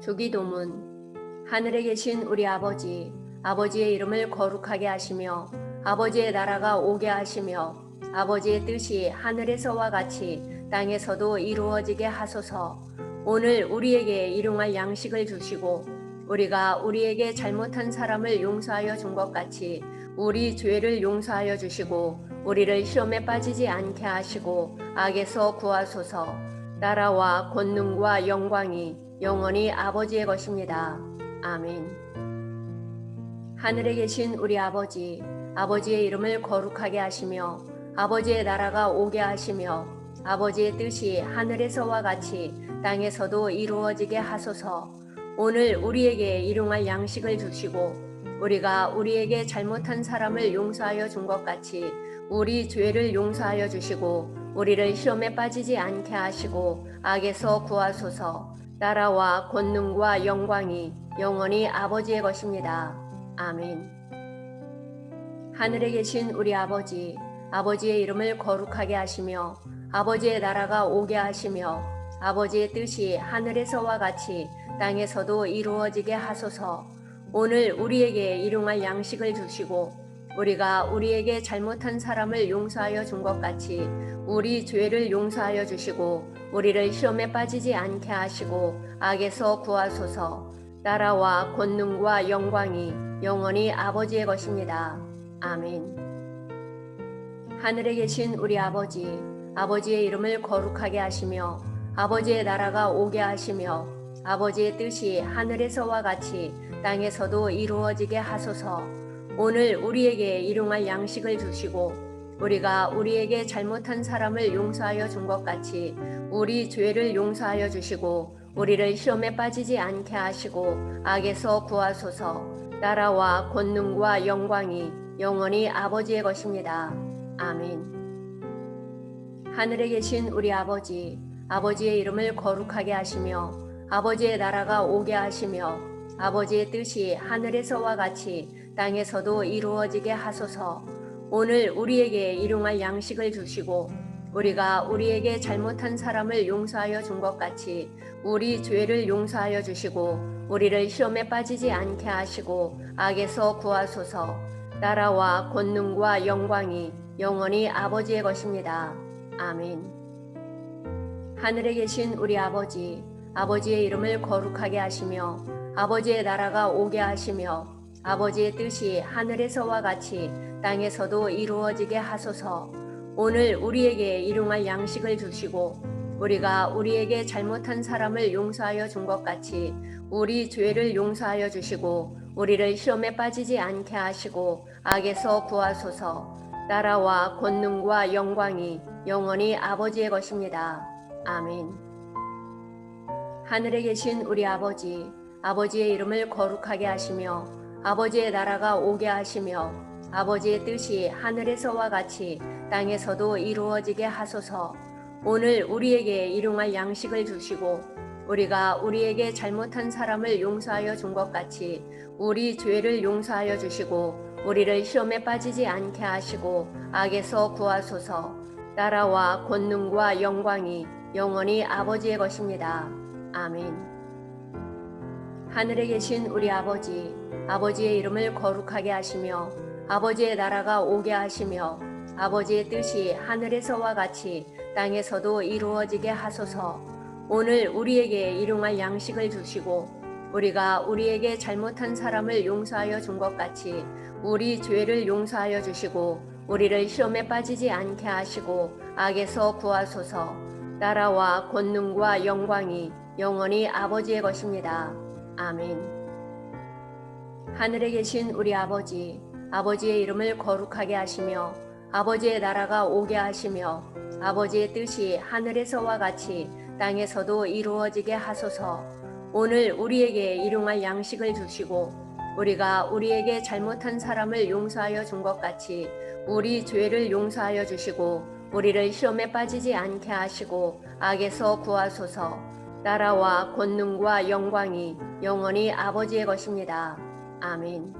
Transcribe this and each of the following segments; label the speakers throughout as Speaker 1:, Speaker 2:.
Speaker 1: 주기도문. 하늘에 계신 우리 아버지, 아버지의 이름을 거룩하게 하시며 아버지의 나라가 오게 하시며 아버지의 뜻이 하늘에서와 같이 땅에서도 이루어지게 하소서. 오늘 우리에게 일용할 양식을 주시고 우리가 우리에게 잘못한 사람을 용서하여 준 것 같이 우리 죄를 용서하여 주시고 우리를 시험에 빠지지 않게 하시고 악에서 구하소서. 나라와 권능과 영광이 영원히 아버지의 것입니다. 아멘. 하늘에 계신 우리 아버지, 아버지의 이름을 거룩하게 하시며 아버지의 나라가 오게 하시며 아버지의 뜻이 하늘에서와 같이 땅에서도 이루어지게 하소서. 오늘 우리에게 일용할 양식을 주시고 우리가 우리에게 잘못한 사람을 용서하여 준 것 같이 우리 죄를 용서하여 주시고 우리를 시험에 빠지지 않게 하시고 악에서 구하소서. 나라와 권능과 영광이 영원히 아버지의 것입니다. 아멘. 하늘에 계신 우리 아버지, 아버지의 이름을 거룩하게 하시며 아버지의 나라가 오게 하시며 아버지의 뜻이 하늘에서와 같이 땅에서도 이루어지게 하소서. 오늘 우리에게 일용할 양식을 주시고 우리가 우리에게 잘못한 사람을 용서하여 준 것 같이 우리 죄를 용서하여 주시고 우리를 시험에 빠지지 않게 하시고 악에서 구하소서. 나라와 권능과 영광이 영원히 아버지의 것입니다. 아멘. 하늘에 계신 우리 아버지, 아버지의 이름을 거룩하게 하시며 아버지의 나라가 오게 하시며 아버지의 뜻이 하늘에서와 같이 땅에서도 이루어지게 하소서. 오늘 우리에게 일용할 양식을 주시고 우리가 우리에게 잘못한 사람을 용서하여 준 것 같이 우리 죄를 용서하여 주시고 우리를 시험에 빠지지 않게 하시고 악에서 구하소서. 나라와 권능과 영광이 영원히 아버지의 것입니다. 아멘. 하늘에 계신 우리 아버지, 아버지의 이름을 거룩하게 하시며 아버지의 나라가 오게 하시며 아버지의 뜻이 하늘에서와 같이 땅에서도 이루어지게 하소서. 오늘 우리에게 일용할 양식을 주시고 우리가 우리에게 잘못한 사람을 용서하여 준 것 같이 우리 죄를 용서하여 주시고 우리를 시험에 빠지지 않게 하시고 악에서 구하소서. 나라와 권능과 영광이 영원히 아버지의 것입니다. 아멘. 하늘에 계신 우리 아버지, 아버지의 이름을 거룩하게 하시며 아버지의 나라가 오게 하시며 아버지의 뜻이 하늘에서와 같이 땅에서도 이루어지게 하소서. 오늘 우리에게 일용할 양식을 주시고 우리가 우리에게 잘못한 사람을 용서하여 준 것 같이 우리 죄를 용서하여 주시고 우리를 시험에 빠지지 않게 하시고 악에서 구하소서. 나라와 권능과 영광이 영원히 아버지의 것입니다. 아멘. 하늘에 계신 우리 아버지, 아버지의 이름을 거룩하게 하시며 아버지의 나라가 오게 하시며 아버지의 뜻이 하늘에서와 같이 땅에서도 이루어지게 하소서. 오늘 우리에게 일용할 양식을 주시고 우리가 우리에게 잘못한 사람을 용서하여 준 것 같이 우리 죄를 용서하여 주시고 우리를 시험에 빠지지 않게 하시고 악에서 구하소서. 나라와 권능과 영광이 영원히 아버지의 것입니다. 아멘. 하늘에 계신 우리 아버지, 아버지의 이름을 거룩하게 하시며 아버지의 나라가 오게 하시며 아버지의 뜻이 하늘에서와 같이 땅에서도 이루어지게 하소서. 오늘 우리에게 일용할 양식을 주시고 우리가 우리에게 잘못한 사람을 용서하여 준 것 같이 우리 죄를 용서하여 주시고 우리를 시험에 빠지지 않게 하시고 악에서 구하소서. 나라와 권능과 영광이 영원히 아버지의 것입니다. 아멘. 하늘에 계신 우리 아버지, 아버지의 이름을 거룩하게 하시며 아버지의 나라가 오게 하시며 아버지의 뜻이 하늘에서와 같이 땅에서도 이루어지게 하소서. 오늘 우리에게 일용할 양식을 주시고 우리가 우리에게 잘못한 사람을 용서하여 준 것 같이 우리 죄를 용서하여 주시고 우리를 시험에 빠지지 않게 하시고 악에서 구하소서. 나라와 권능과 영광이 영원히 아버지의 것입니다. 아멘.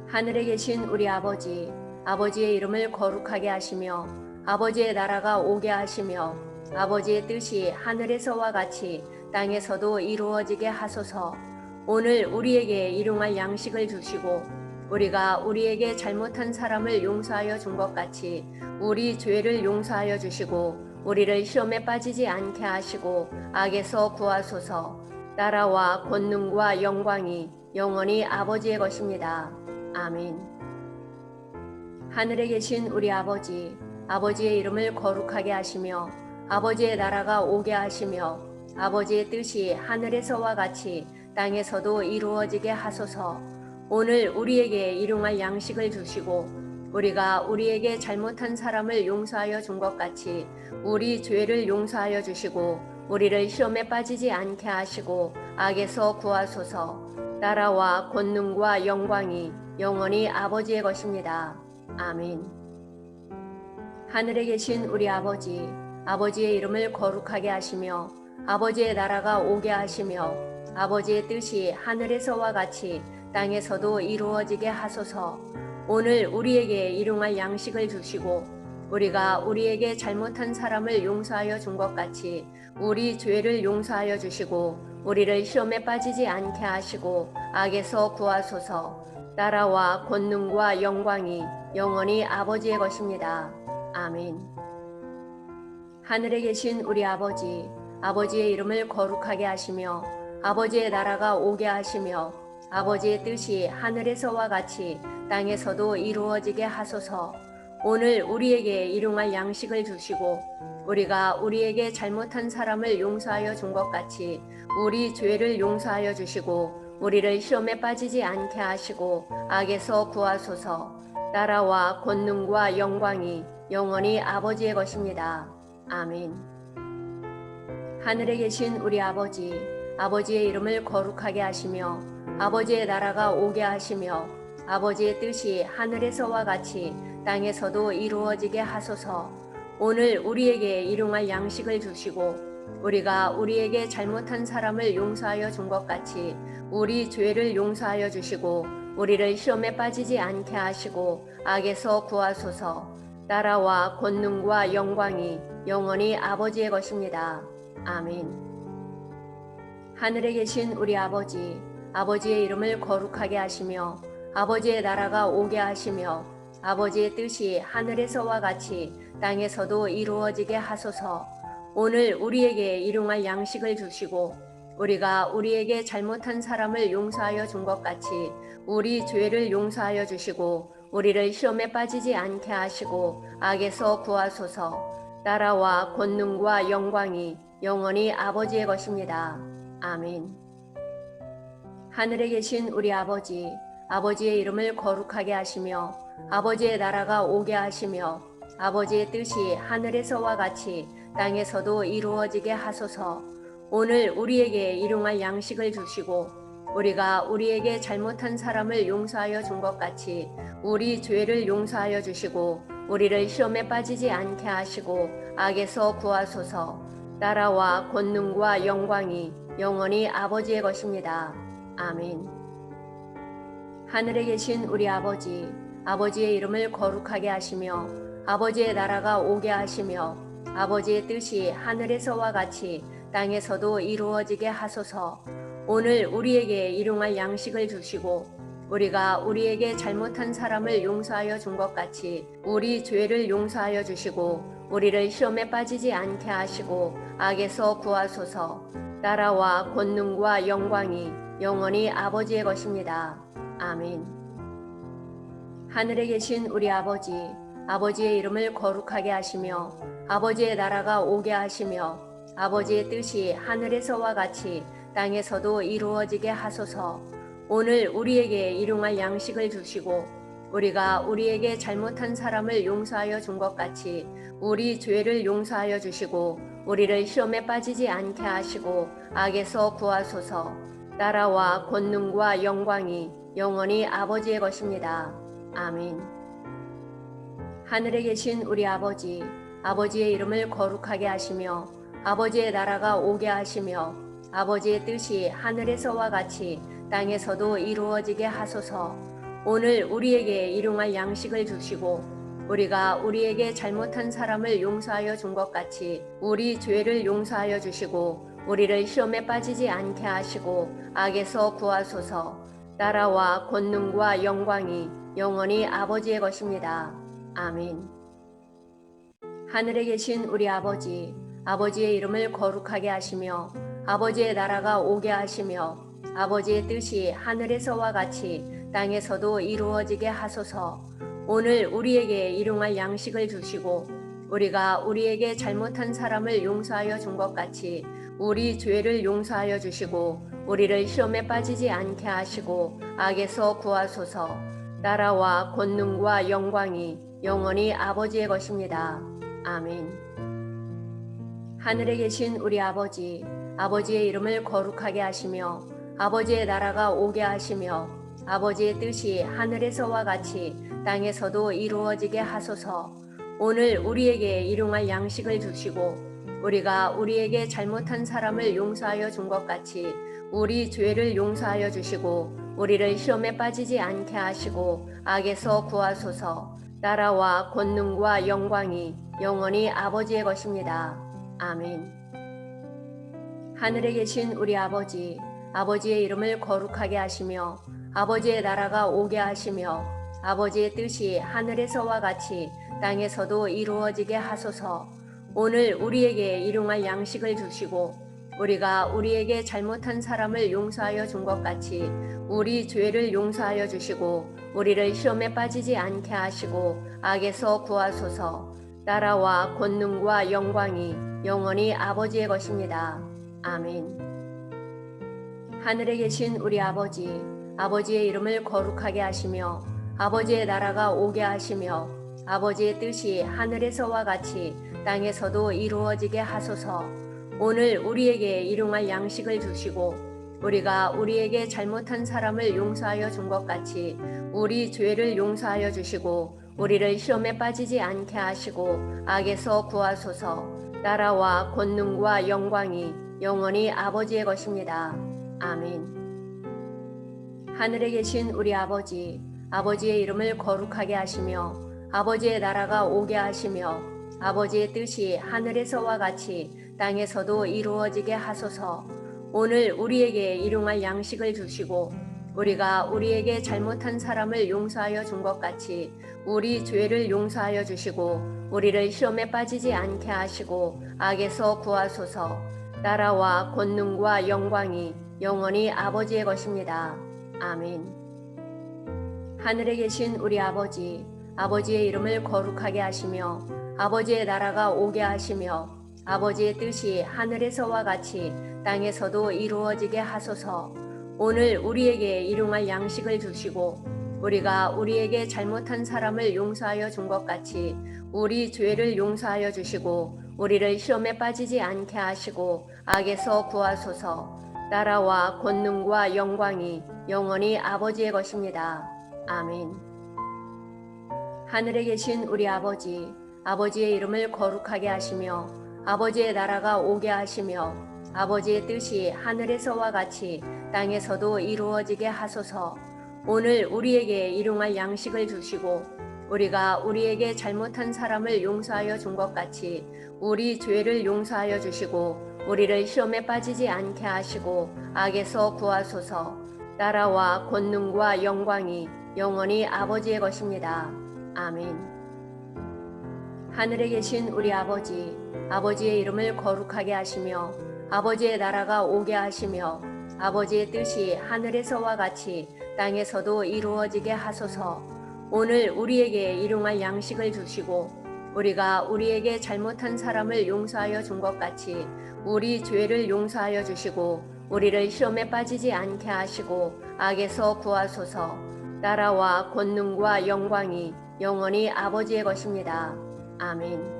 Speaker 1: 하늘에 계신 우리 아버지, 아버지의 이름을 거룩하게 하시며 아버지의 나라가 오게 하시며 아버지의 뜻이 하늘에서와 같이 땅에서도 이루어지게 하소서. 오늘 우리에게 일용할 양식을 주시고 우리가 우리에게 잘못한 사람을 용서하여 준 것 같이 우리 죄를 용서하여 주시고 우리를 시험에 빠지지 않게 하시고 악에서 구하소서. 나라와 권능과 영광이 영원히 아버지의 것입니다. 아멘. 하늘에 계신 우리 아버지, 아버지의 이름을 거룩하게 하시며 아버지의 나라가 오게 하시며 아버지의 뜻이 하늘에서와 같이 땅에서도 이루어지게 하소서. 오늘 우리에게 일용할 양식을 주시고 우리가 우리에게 잘못한 사람을 용서하여 준 것 같이 우리 죄를 용서하여 주시고 우리를 시험에 빠지지 않게 하시고 악에서 구하소서. 나라와 권능과 영광이 영원히 아버지의 것입니다. 아멘. 하늘에 계신 우리 아버지, 아버지의 이름을 거룩하게 하시며 아버지의 나라가 오게 하시며 아버지의 뜻이 하늘에서와 같이 땅에서도 이루어지게 하소서. 오늘 우리에게 일용할 양식을 주시고 우리가 우리에게 잘못한 사람을 용서하여 준 것 같이 우리 죄를 용서하여 주시고 우리를 시험에 빠지지 않게 하시고 악에서 구하소서. 나라와 권능과 영광이 영원히 아버지의 것입니다. 아멘. 하늘에 계신 우리 아버지, 아버지의 이름을 거룩하게 하시며 아버지의 나라가 오게 하시며 아버지의 뜻이 하늘에서와 같이 땅에서도 이루어지게 하소서. 오늘 우리에게 일용할 양식을 주시고 우리가 우리에게 잘못한 사람을 용서하여 준 것 같이 우리 죄를 용서하여 주시고 우리를 시험에 빠지지 않게 하시고 악에서 구하소서. 나라와 권능과 영광이 영원히 아버지의 것입니다. 아멘. 하늘에 계신 우리 아버지, 아버지의 이름을 거룩하게 하시며 아버지의 나라가 오게 하시며 아버지의 뜻이 하늘에서와 같이 땅에서도 이루어지게 하소서. 오늘 우리에게 일용할 양식을 주시고 우리가 우리에게 잘못한 사람을 용서하여 준 것 같이 우리 죄를 용서하여 주시고 우리를 시험에 빠지지 않게 하시고 악에서 구하소서. 나라와 권능과 영광이 영원히 아버지의 것입니다. 아멘. 하늘에 계신 우리 아버지, 아버지의 이름을 거룩하게 하시며 아버지의 나라가 오게 하시며 아버지의 뜻이 하늘에서와 같이 땅에서도 이루어지게 하소서. 오늘 우리에게 일용할 양식을 주시고 우리가 우리에게 잘못한 사람을 용서하여 준 것 같이 우리 죄를 용서하여 주시고 우리를 시험에 빠지지 않게 하시고 악에서 구하소서. 나라와 권능과 영광이 영원히 아버지의 것입니다. 아멘. 하늘에 계신 우리 아버지, 아버지의 이름을 거룩하게 하시며 아버지의 나라가 오게 하시며 아버지의 뜻이 하늘에서와 같이 땅에서도 이루어지게 하소서. 오늘 우리에게 일용할 양식을 주시고 우리가 우리에게 잘못한 사람을 용서하여 준 것 같이 우리 죄를 용서하여 주시고 우리를 시험에 빠지지 않게 하시고 악에서 구하소서. 나라와 권능과 영광이 영원히 아버지의 것입니다. 아멘. 하늘에 계신 우리 아버지, 아버지의 이름을 거룩하게 하시며 아버지의 나라가 오게 하시며 아버지의 뜻이 하늘에서와 같이 땅에서도 이루어지게 하소서. 오늘 우리에게 일용할 양식을 주시고 우리가 우리에게 잘못한 사람을 용서하여 준 것 같이 우리 죄를 용서하여 주시고 우리를 시험에 빠지지 않게 하시고 악에서 구하소서. 나라와 권능과 영광이 영원히 아버지의 것입니다. 아멘. 하늘에 계신 우리 아버지, 아버지의 이름을 거룩하게 하시며 아버지의 나라가 오게 하시며 아버지의 뜻이 하늘에서와 같이 땅에서도 이루어지게 하소서. 오늘 우리에게 일용할 양식을 주시고 우리가 우리에게 잘못한 사람을 용서하여 준 것 같이 우리 죄를 용서하여 주시고 우리를 시험에 빠지지 않게 하시고 악에서 구하소서. 나라와 권능과 영광이 영원히 아버지의 것입니다. 아멘. 하늘에 계신 우리 아버지, 아버지의 이름을 거룩하게 하시며 아버지의 나라가 오게 하시며 아버지의 뜻이 하늘에서와 같이 땅에서도 이루어지게 하소서. 오늘 우리에게 일용할 양식을 주시고 우리가 우리에게 잘못한 사람을 용서하여 준 것 같이 우리 죄를 용서하여 주시고 우리를 시험에 빠지지 않게 하시고 악에서 구하소서. 나라와 권능과 영광이 영원히 아버지의 것입니다. 아멘. 하늘에 계신 우리 아버지, 아버지의 이름을 거룩하게 하시며 아버지의 나라가 오게 하시며 아버지의 뜻이 하늘에서와 같이 땅에서도 이루어지게 하소서. 오늘 우리에게 일용할 양식을 주시고 우리가 우리에게 잘못한 사람을 용서하여 준 것 같이 우리 죄를 용서하여 주시고 우리를 시험에 빠지지 않게 하시고 악에서 구하소서. 나라와 권능과 영광이 영원히 아버지의 것입니다. 아멘. 하늘에 계신 우리 아버지, 아버지의 이름을 거룩하게 하시며 아버지의 나라가 오게 하시며 아버지의 뜻이 하늘에서와 같이 땅에서도 이루어지게 하소서. 오늘 우리에게 일용할 양식을 주시고 우리가 우리에게 잘못한 사람을 용서하여 준 것 같이 우리 죄를 용서하여 주시고 우리를 시험에 빠지지 않게 하시고 악에서 구하소서. 나라와 권능과 영광이 영원히 아버지의 것입니다. 아멘. 하늘에 계신 우리 아버지, 아버지의 이름을 거룩하게 하시며 아버지의 나라가 오게 하시며 아버지의 뜻이 하늘에서와 같이 땅에서도 이루어지게 하소서. 오늘 우리에게 일용할 양식을 주시고 우리가 우리에게 잘못한 사람을 용서하여 준 것 같이 우리 죄를 용서하여 주시고 우리를 시험에 빠지지 않게 하시고 악에서 구하소서. 나라와 권능과 영광이 영원히 아버지의 것입니다. 아멘. 하늘에 계신 우리 아버지, 아버지의 이름을 거룩하게 하시며 아버지의 나라가 오게 하시며 아버지의 뜻이 하늘에서와 같이 땅에서도 이루어지게 하소서. 오늘 우리에게 일용할 양식을 주시고 우리가 우리에게 잘못한 사람을 용서하여 준 것 같이 우리 죄를 용서하여 주시고 우리를 시험에 빠지지 않게 하시고 악에서 구하소서. 나라와 권능과 영광이 영원히 아버지의 것입니다. 아멘. 하늘에 계신 우리 아버지, 아버지의 이름을 거룩하게 하시며 아버지의 나라가 오게 하시며 아버지의 뜻이 하늘에서와 같이 땅에서도 이루어지게 하소서. 오늘 우리에게 일용할 양식을 주시고 우리가 우리에게 잘못한 사람을 용서하여 준 것 같이 우리 죄를 용서하여 주시고 우리를 시험에 빠지지 않게 하시고 악에서 구하소서. 나라와 권능과 영광이 영원히 아버지의 것입니다. 아멘. 하늘에 계신 우리 아버지, 아버지의 이름을 거룩하게 하시며 아버지의 나라가 오게 하시며 아버지의 뜻이 하늘에서와 같이 땅에서도 이루어지게 하소서. 오늘 우리에게 일용할 양식을 주시고 우리가 우리에게 잘못한 사람을 용서하여 준 것 같이 우리 죄를 용서하여 주시고 우리를 시험에 빠지지 않게 하시고 악에서 구하소서. 나라와 권능과 영광이 영원히 아버지의 것입니다. 아멘. 하늘에 계신 우리 아버지, 아버지의 이름을 거룩하게 하시며 아버지의 나라가 오게 하시며 아버지의 뜻이 하늘에서와 같이 땅에서도 이루어지게 하소서. 오늘 우리에게 일용할 양식을 주시고 우리가 우리에게 잘못한 사람을 용서하여 준 것 같이 우리 죄를 용서하여 주시고 우리를 시험에 빠지지 않게 하시고 악에서 구하소서. 나라와 권능과 영광이 영원히 아버지의 것입니다. 아멘. 하늘에 계신 우리 아버지, 아버지의 이름을 거룩하게 하시며 아버지의 나라가 오게 하시며 아버지의 뜻이 하늘에서와 같이 땅에서도 이루어지게 하소서. 오늘 우리에게 일용할 양식을 주시고 우리가 우리에게 잘못한 사람을 용서하여 준 것 같이 우리 죄를 용서하여 주시고 우리를 시험에 빠지지 않게 하시고 악에서 구하소서. 나라와 권능과 영광이 영원히 아버지의 것입니다. 아멘.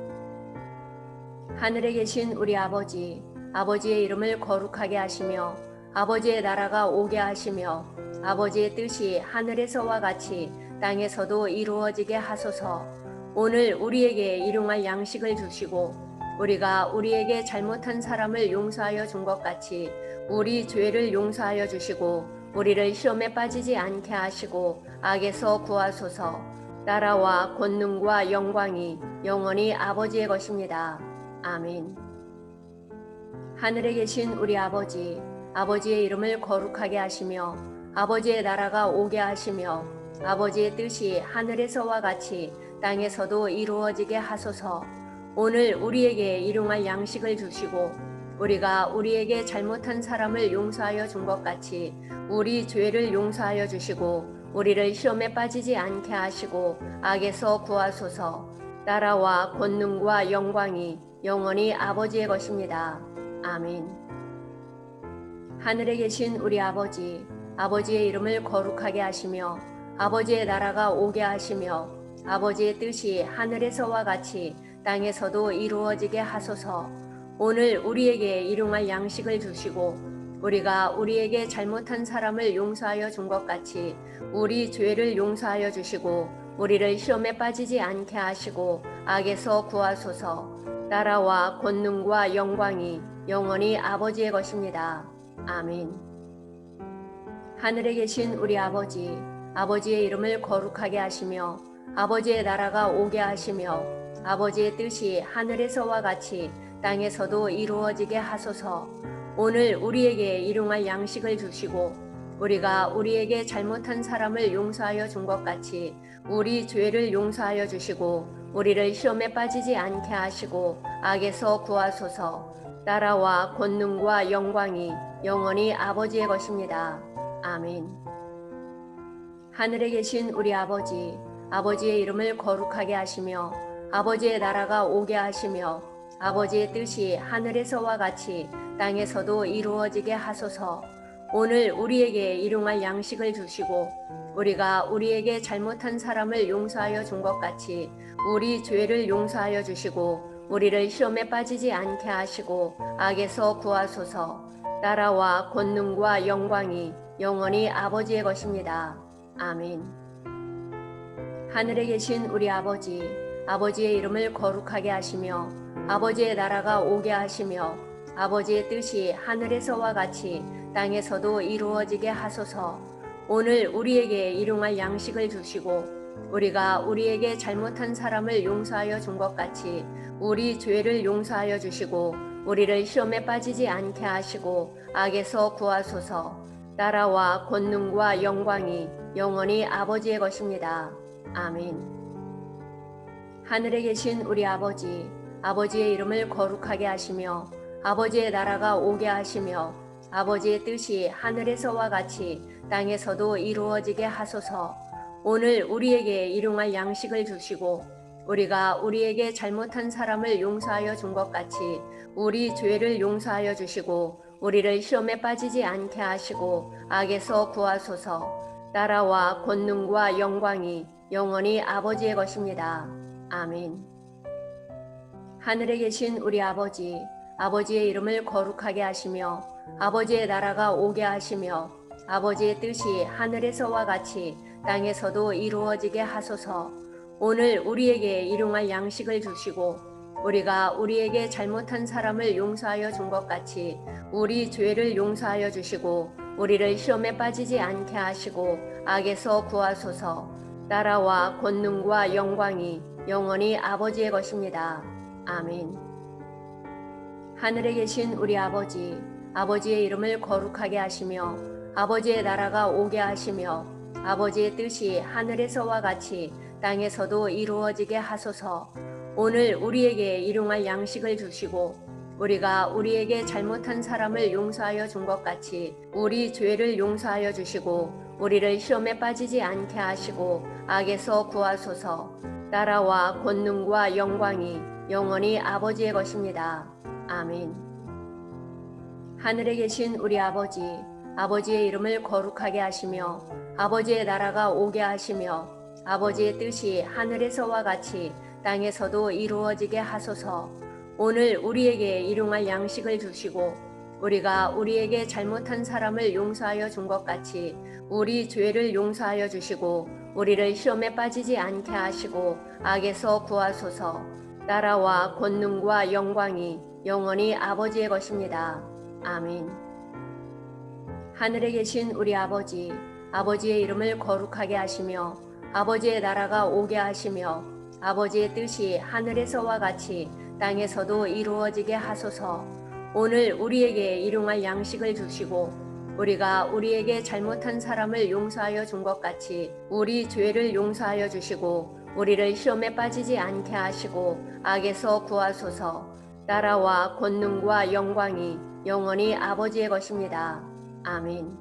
Speaker 1: 하늘에 계신 우리 아버지, 아버지의 이름을 거룩하게 하시며 아버지의 나라가 오게 하시며 아버지의 뜻이 하늘에서와 같이 땅에서도 이루어지게 하소서. 오늘 우리에게 일용할 양식을 주시고 우리가 우리에게 잘못한 사람을 용서하여 준 것 같이 우리 죄를 용서하여 주시고 우리를 시험에 빠지지 않게 하시고 악에서 구하소서. 나라와 권능과 영광이 영원히 아버지의 것입니다. 아멘. 하늘에 계신 우리 아버지, 아버지의 이름을 거룩하게 하시며 아버지의 나라가 오게 하시며 아버지의 뜻이 하늘에서와 같이 땅에서도 이루어지게 하소서. 오늘 우리에게 일용할 양식을 주시고 우리가 우리에게 잘못한 사람을 용서하여 준 것 같이 우리 죄를 용서하여 주시고 우리를 시험에 빠지지 않게 하시고 악에서 구하소서. 나라와 권능과 영광이 영원히 아버지의 것입니다. 아멘. 하늘에 계신 우리 아버지, 아버지의 이름을 거룩하게 하시며 아버지의 나라가 오게 하시며 아버지의 뜻이 하늘에서와 같이 땅에서도 이루어지게 하소서. 오늘 우리에게 일용할 양식을 주시고 우리가 우리에게 잘못한 사람을 용서하여 준 것 같이 우리 죄를 용서하여 주시고 우리를 시험에 빠지지 않게 하시고 악에서 구하소서. 나라와 권능과 영광이 영원히 아버지의 것입니다. 아멘. 하늘에 계신 우리 아버지, 아버지의 이름을 거룩하게 하시며 아버지의 나라가 오게 하시며 아버지의 뜻이 하늘에서와 같이 땅에서도 이루어지게 하소서. 오늘 우리에게 일용할 양식을 주시고 우리가 우리에게 잘못한 사람을 용서하여 준 것 같이 우리 죄를 용서하여 주시고 우리를 시험에 빠지지 않게 하시고 악에서 구하소서. 나라와 권능과 영광이 영원히 아버지의 것입니다. 아멘. 하늘에 계신 우리 아버지, 아버지의 이름을 거룩하게 하시며 아버지의 나라가 오게 하시며 아버지의 뜻이 하늘에서와 같이 땅에서도 이루어지게 하소서. 오늘 우리에게 일용할 양식을 주시고 우리가 우리에게 잘못한 사람을 용서하여 준 것 같이 우리 죄를 용서하여 주시고 우리를 시험에 빠지지 않게 하시고 악에서 구하소서. 나라와 권능과 영광이 영원히 아버지의 것입니다. 아멘. 하늘에 계신 우리 아버지, 아버지의 이름을 거룩하게 하시며 아버지의 나라가 오게 하시며 아버지의 뜻이 하늘에서와 같이 땅에서도 이루어지게 하소서. 오늘 우리에게 일용할 양식을 주시고 우리가 우리에게 잘못한 사람을 용서하여 준 것 같이 우리 죄를 용서하여 주시고 우리를 시험에 빠지지 않게 하시고 악에서 구하소서. 나라와 권능과 영광이 영원히 아버지의 것입니다. 아멘. 하늘에 계신 우리 아버지, 아버지의 이름을 거룩하게 하시며 아버지의 나라가 오게 하시며 아버지의 뜻이 하늘에서와 같이 땅에서도 이루어지게 하소서. 오늘 우리에게 일용할 양식을 주시고 우리가 우리에게 잘못한 사람을 용서하여 준 것 같이 우리 죄를 용서하여 주시고 우리를 시험에 빠지지 않게 하시고 악에서 구하소서. 나라와 권능과 영광이 영원히 아버지의 것입니다. 아멘. 하늘에 계신 우리 아버지, 아버지의 이름을 거룩하게 하시며 아버지의 나라가 오게 하시며 아버지의 뜻이 하늘에서와 같이 땅에서도 이루어지게 하소서. 오늘 우리에게 일용할 양식을 주시고 우리가 우리에게 잘못한 사람을 용서하여 준 것 같이 우리 죄를 용서하여 주시고 우리를 시험에 빠지지 않게 하시고 악에서 구하소서. 나라와 권능과 영광이 영원히 아버지의 것입니다. 아멘. 하늘에 계신 우리 아버지, 아버지의 이름을 거룩하게 하시며 아버지의 나라가 오게 하시며 아버지의 뜻이 하늘에서와 같이 땅에서도 이루어지게 하소서. 오늘 우리에게 일용할 양식을 주시고 우리가 우리에게 잘못한 사람을 용서하여 준 것 같이 우리 죄를 용서하여 주시고 우리를 시험에 빠지지 않게 하시고 악에서 구하소서. 나라와 권능과 영광이 영원히 아버지의 것입니다. 아멘. 하늘에 계신 우리 아버지, 아버지의 이름을 거룩하게 하시며 아버지의 나라가 오게 하시며 아버지의 뜻이 하늘에서와 같이 땅에서도 이루어지게 하소서. 오늘 우리에게 일용할 양식을 주시고 우리가 우리에게 잘못한 사람을 용서하여 준 것 같이 우리 죄를 용서하여 주시고 우리를 시험에 빠지지 않게 하시고 악에서 구하소서. 나라와 권능과 영광이 영원히 아버지의 것입니다. 아멘. 하늘에 계신 우리 아버지, 아버지의 이름을 거룩하게 하시며 아버지의 나라가 오게 하시며 아버지의 뜻이 하늘에서와 같이 땅에서도 이루어지게 하소서. 오늘 우리에게 일용할 양식을 주시고 우리가 우리에게 잘못한 사람을 용서하여 준 것 같이 우리 죄를 용서하여 주시고 우리를 시험에 빠지지 않게 하시고 악에서 구하소서. 나라와 권능과 영광이 영원히 아버지의 것입니다. 아멘.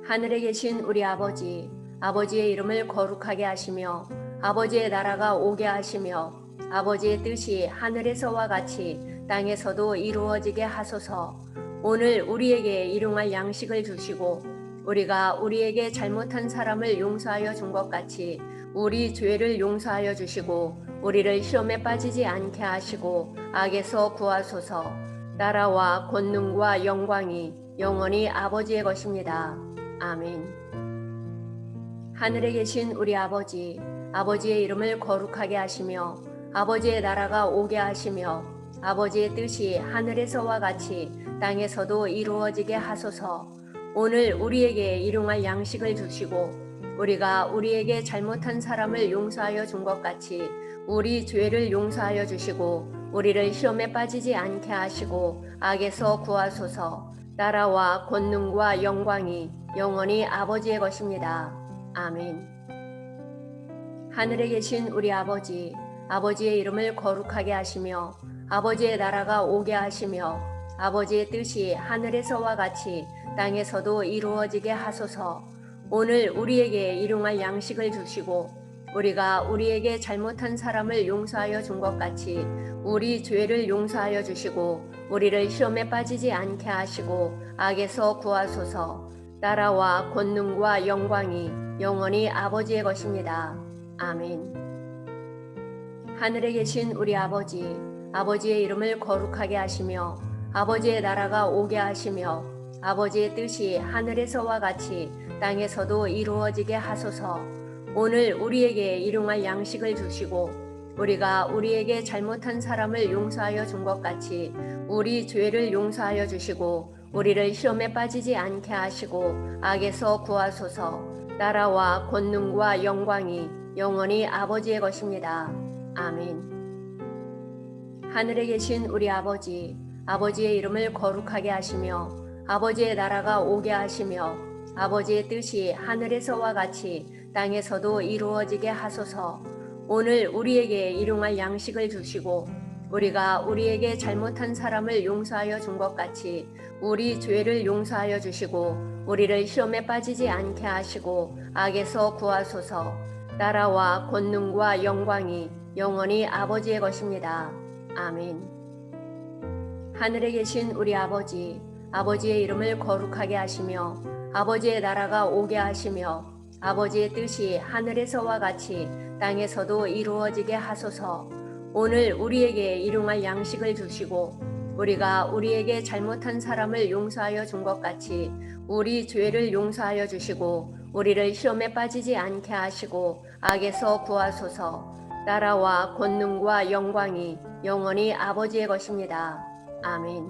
Speaker 1: 하늘에 계신 우리 아버지, 아버지의 이름을 거룩하게 하시며 아버지의 나라가 오게 하시며 아버지의 뜻이 하늘에서와 같이 땅에서도 이루어지게 하소서. 오늘 우리에게 일용할 양식을 주시고 우리가 우리에게 잘못한 사람을 용서하여 준 것 같이 우리 죄를 용서하여 주시고 우리를 시험에 빠지지 않게 하시고 악에서 구하소서. 나라와 권능과 영광이 영원히 아버지의 것입니다. 아멘. 하늘에 계신 우리 아버지, 아버지의 이름을 거룩하게 하시며 아버지의 나라가 오게 하시며 아버지의 뜻이 하늘에서와 같이 땅에서도 이루어지게 하소서. 오늘 우리에게 일용할 양식을 주시고 우리가 우리에게 잘못한 사람을 용서하여 준 것 같이 우리 죄를 용서하여 주시고 우리를 시험에 빠지지 않게 하시고 악에서 구하소서. 나라와 권능과 영광이 영원히 아버지의 것입니다. 아멘. 하늘에 계신 우리 아버지, 아버지의 이름을 거룩하게 하시며 아버지의 나라가 오게 하시며 아버지의 뜻이 하늘에서와 같이 땅에서도 이루어지게 하소서. 오늘 우리에게 일용할 양식을 주시고 우리가 우리에게 잘못한 사람을 용서하여 준 것 같이 우리 죄를 용서하여 주시고 우리를 시험에 빠지지 않게 하시고 악에서 구하소서. 나라와 권능과 영광이 영원히 아버지의 것입니다. 아멘. 하늘에 계신 우리 아버지, 아버지의 이름을 거룩하게 하시며 아버지의 나라가 오게 하시며 아버지의 뜻이 하늘에서와 같이 땅에서도 이루어지게 하소서. 오늘 우리에게 일용할 양식을 주시고 우리가 우리에게 잘못한 사람을 용서하여 준 것 같이 우리 죄를 용서하여 주시고 우리를 시험에 빠지지 않게 하시고 악에서 구하소서. 나라와 권능과 영광이 영원히 아버지의 것입니다. 아멘. 하늘에 계신 우리 아버지, 아버지의 이름을 거룩하게 하시며 아버지의 나라가 오게 하시며 아버지의 뜻이 하늘에서와 같이 땅에서도 이루어지게 하소서. 오늘 우리에게 일용할 양식을 주시고 우리가 우리에게 잘못한 사람을 용서하여 준 것 같이 우리 죄를 용서하여 주시고 우리를 시험에 빠지지 않게 하시고 악에서 구하소서. 나라와 권능과 영광이 영원히 아버지의 것입니다. 아멘. 하늘에 계신 우리 아버지, 아버지의 이름을 거룩하게 하시며 아버지의 나라가 오게 하시며 아버지의 뜻이 하늘에서와 같이 땅에서도 이루어지게 하소서. 오늘 우리에게 일용할 양식을 주시고 우리가 우리에게 잘못한 사람을 용서하여 준 것 같이 우리 죄를 용서하여 주시고 우리를 시험에 빠지지 않게 하시고 악에서 구하소서. 나라와 권능과 영광이 영원히 아버지의 것입니다. 아멘.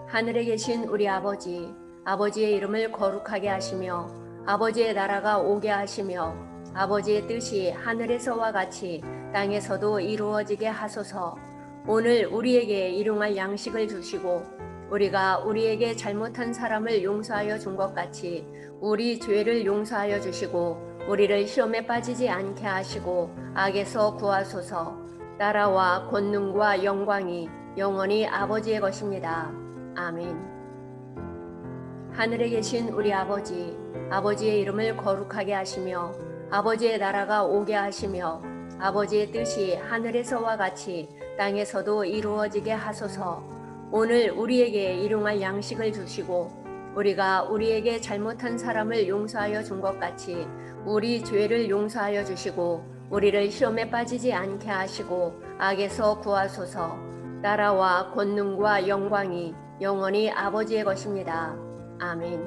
Speaker 1: 하늘에 계신 우리 아버지, 아버지의 이름을 거룩하게 하시며 아버지의 나라가 오게 하시며 아버지의 뜻이 하늘에서와 같이 땅에서도 이루어지게 하소서. 오늘 우리에게 일용할 양식을 주시고 우리가 우리에게 잘못한 사람을 용서하여 준 것 같이 우리 죄를 용서하여 주시고 우리를 시험에 빠지지 않게 하시고 악에서 구하소서. 나라와 권능과 영광이 영원히 아버지의 것입니다. 아멘. 하늘에 계신 우리 아버지, 아버지의 이름을 거룩하게 하시며 아버지의 나라가 오게 하시며 아버지의 뜻이 하늘에서와 같이 땅에서도 이루어지게 하소서. 오늘 우리에게 일용할 양식을 주시고 우리가 우리에게 잘못한 사람을 용서하여 준 것 같이 우리 죄를 용서하여 주시고 우리를 시험에 빠지지 않게 하시고 악에서 구하소서. 나라와 권능과 영광이 영원히 아버지의 것입니다. 아멘.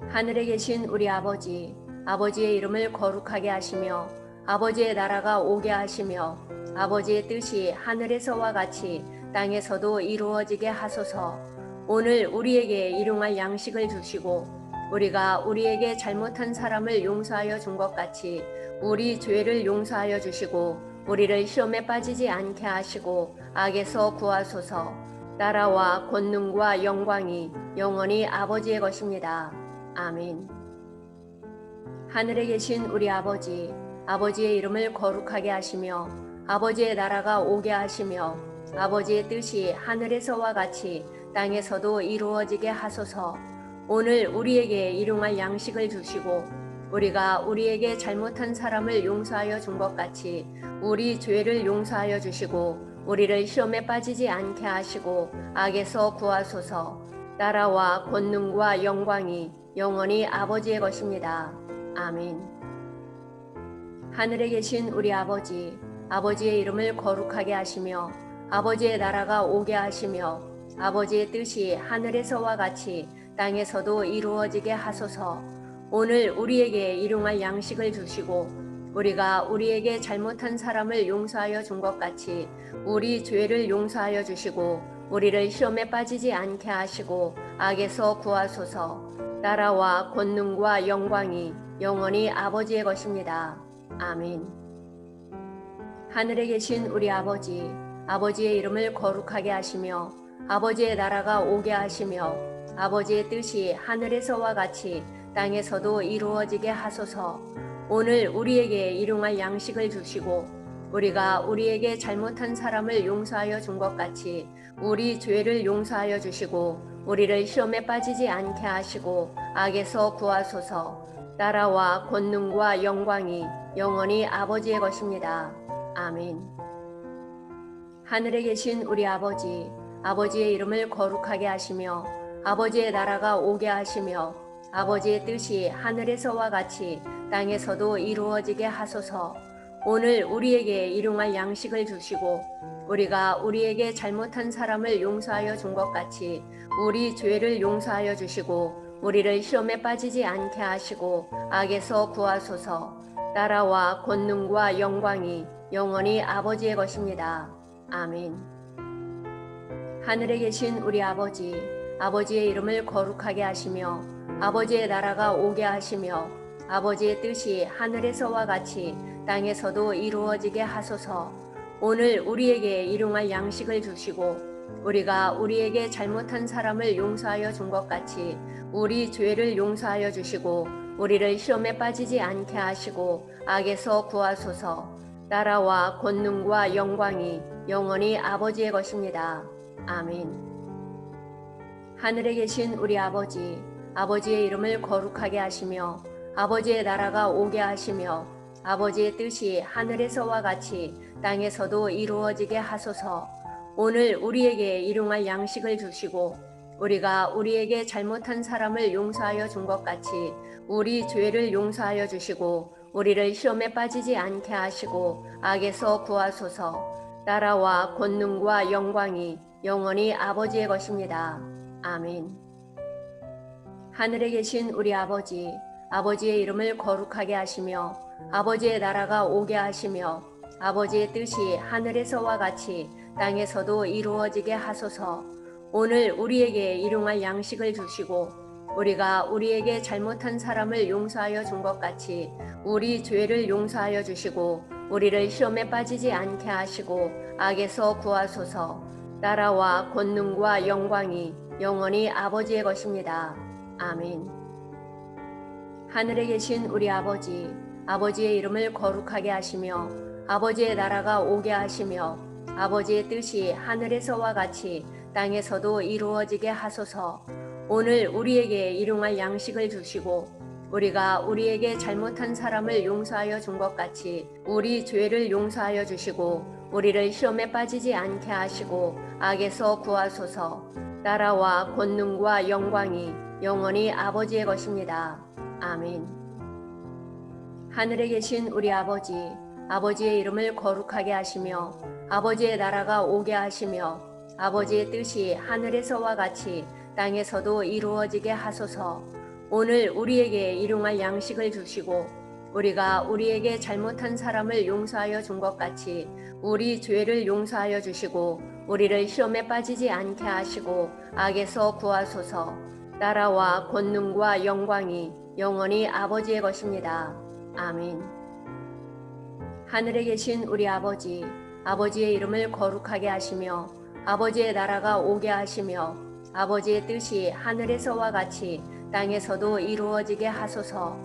Speaker 1: 하늘에 계신 우리 아버지, 아버지의 이름을 거룩하게 하시며 아버지의 나라가 오게 하시며 아버지의 뜻이 하늘에서와 같이 땅에서도 이루어지게 하소서. 오늘 우리에게 일용할 양식을 주시고 우리가 우리에게 잘못한 사람을 용서하여 준 것 같이 우리 죄를 용서하여 주시고 우리를 시험에 빠지지 않게 하시고 악에서 구하소서. 나라와 권능과 영광이 영원히 아버지의 것입니다. 아멘. 하늘에 계신 우리 아버지, 아버지의 이름을 거룩하게 하시며 아버지의 나라가 오게 하시며 아버지의 뜻이 하늘에서와 같이 땅에서도 이루어지게 하소서. 오늘 우리에게 일용할 양식을 주시고 우리가 우리에게 잘못한 사람을 용서하여 준 것 같이 우리 죄를 용서하여 주시고 우리를 시험에 빠지지 않게 하시고 악에서 구하소서. 나라와 권능과 영광이 영원히 아버지의 것입니다. 아멘. 하늘에 계신 우리 아버지, 아버지의 이름을 거룩하게 하시며 아버지의 나라가 오게 하시며 아버지의 뜻이 하늘에서와 같이 땅에서도 이루어지게 하소서. 오늘 우리에게 일용할 양식을 주시고 우리가 우리에게 잘못한 사람을 용서하여 준 것 같이 우리 죄를 용서하여 주시고 우리를 시험에 빠지지 않게 하시고 악에서 구하소서. 나라와 권능과 영광이 영원히 아버지의 것입니다. 아멘. 하늘에 계신 우리 아버지, 아버지의 이름을 거룩하게 하시며 아버지의 나라가 오게 하시며 아버지의 뜻이 하늘에서와 같이 땅에서도 이루어지게 하소서. 오늘 우리에게 일용할 양식을 주시고 우리가 우리에게 잘못한 사람을 용서하여 준 것 같이 우리 죄를 용서하여 주시고 우리를 시험에 빠지지 않게 하시고 악에서 구하소서. 나라와 권능과 영광이 영원히 아버지의 것입니다. 아멘. 하늘에 계신 우리 아버지, 아버지의 이름을 거룩하게 하시며 아버지의 나라가 오게 하시며 아버지의 뜻이 하늘에서와 같이 땅에서도 이루어지게 하소서. 오늘 우리에게 일용할 양식을 주시고 우리가 우리에게 잘못한 사람을 용서하여 준 것 같이 우리 죄를 용서하여 주시고 우리를 시험에 빠지지 않게 하시고 악에서 구하소서. 나라와 권능과 영광이 영원히 아버지의 것입니다. 아멘. 하늘에 계신 우리 아버지, 아버지의 이름을 거룩하게 하시며 아버지의 나라가 오게 하시며 아버지의 뜻이 하늘에서와 같이 땅에서도 이루어지게 하소서. 오늘 우리에게 일용할 양식을 주시고 우리가 우리에게 잘못한 사람을 용서하여 준 것 같이 우리 죄를 용서하여 주시고 우리를 시험에 빠지지 않게 하시고 악에서 구하소서. 나라와 권능과 영광이 영원히 아버지의 것입니다. 아멘. 하늘에 계신 우리 아버지, 아버지의 이름을 거룩하게 하시며 아버지의 나라가 오게 하시며 아버지의 뜻이 하늘에서와 같이 땅에서도 이루어지게 하소서. 오늘 우리에게 일용할 양식을 주시고 우리가 우리에게 잘못한 사람을 용서하여 준 것 같이 우리 죄를 용서하여 주시고 우리를 시험에 빠지지 않게 하시고 악에서 구하소서. 나라와 권능과 영광이 영원히 아버지의 것입니다. 아멘. 하늘에 계신 우리 아버지, 아버지의 이름을 거룩하게 하시며 아버지의 나라가 오게 하시며 아버지의 뜻이 하늘에서와 같이 땅에서도 이루어지게 하소서. 오늘 우리에게 일용할 양식을 주시고 우리가 우리에게 잘못한 사람을 용서하여 준 것 같이 우리 죄를 용서하여 주시고 우리를 시험에 빠지지 않게 하시고 악에서 구하소서. 나라와 권능과 영광이 영원히 아버지의 것입니다. 아멘. 하늘에 계신 우리 아버지, 아버지의 이름을 거룩하게 하시며 아버지의 나라가 오게 하시며 아버지의 뜻이 하늘에서와 같이 땅에서도 이루어지게 하소서. 오늘 우리에게 일용할 양식을 주시고 우리가 우리에게 잘못한 사람을 용서하여 준 것 같이 우리 죄를 용서하여 주시고 우리를 시험에 빠지지 않게 하시고 악에서 구하소서. 나라와 권능과 영광이 영원히 아버지의 것입니다. 아멘. 하늘에 계신 우리 아버지, 아버지의 이름을 거룩하게 하시며 아버지의 나라가 오게 하시며 아버지의 뜻이 하늘에서와 같이 땅에서도 이루어지게 하소서. 오늘 우리에게 일용할 양식을 주시고 우리가 우리에게 잘못한 사람을 용서하여 준 것 같이 우리 죄를 용서하여 주시고 우리를 시험에 빠지지 않게 하시고 악에서 구하소서. 나라와 권능과 영광이 영원히 아버지의 것입니다. 아멘. 하늘에 계신 우리 아버지, 아버지의 이름을 거룩하게 하시며 아버지의 나라가 오게 하시며 아버지의 뜻이 하늘에서와 같이 땅에서도 이루어지게 하소서.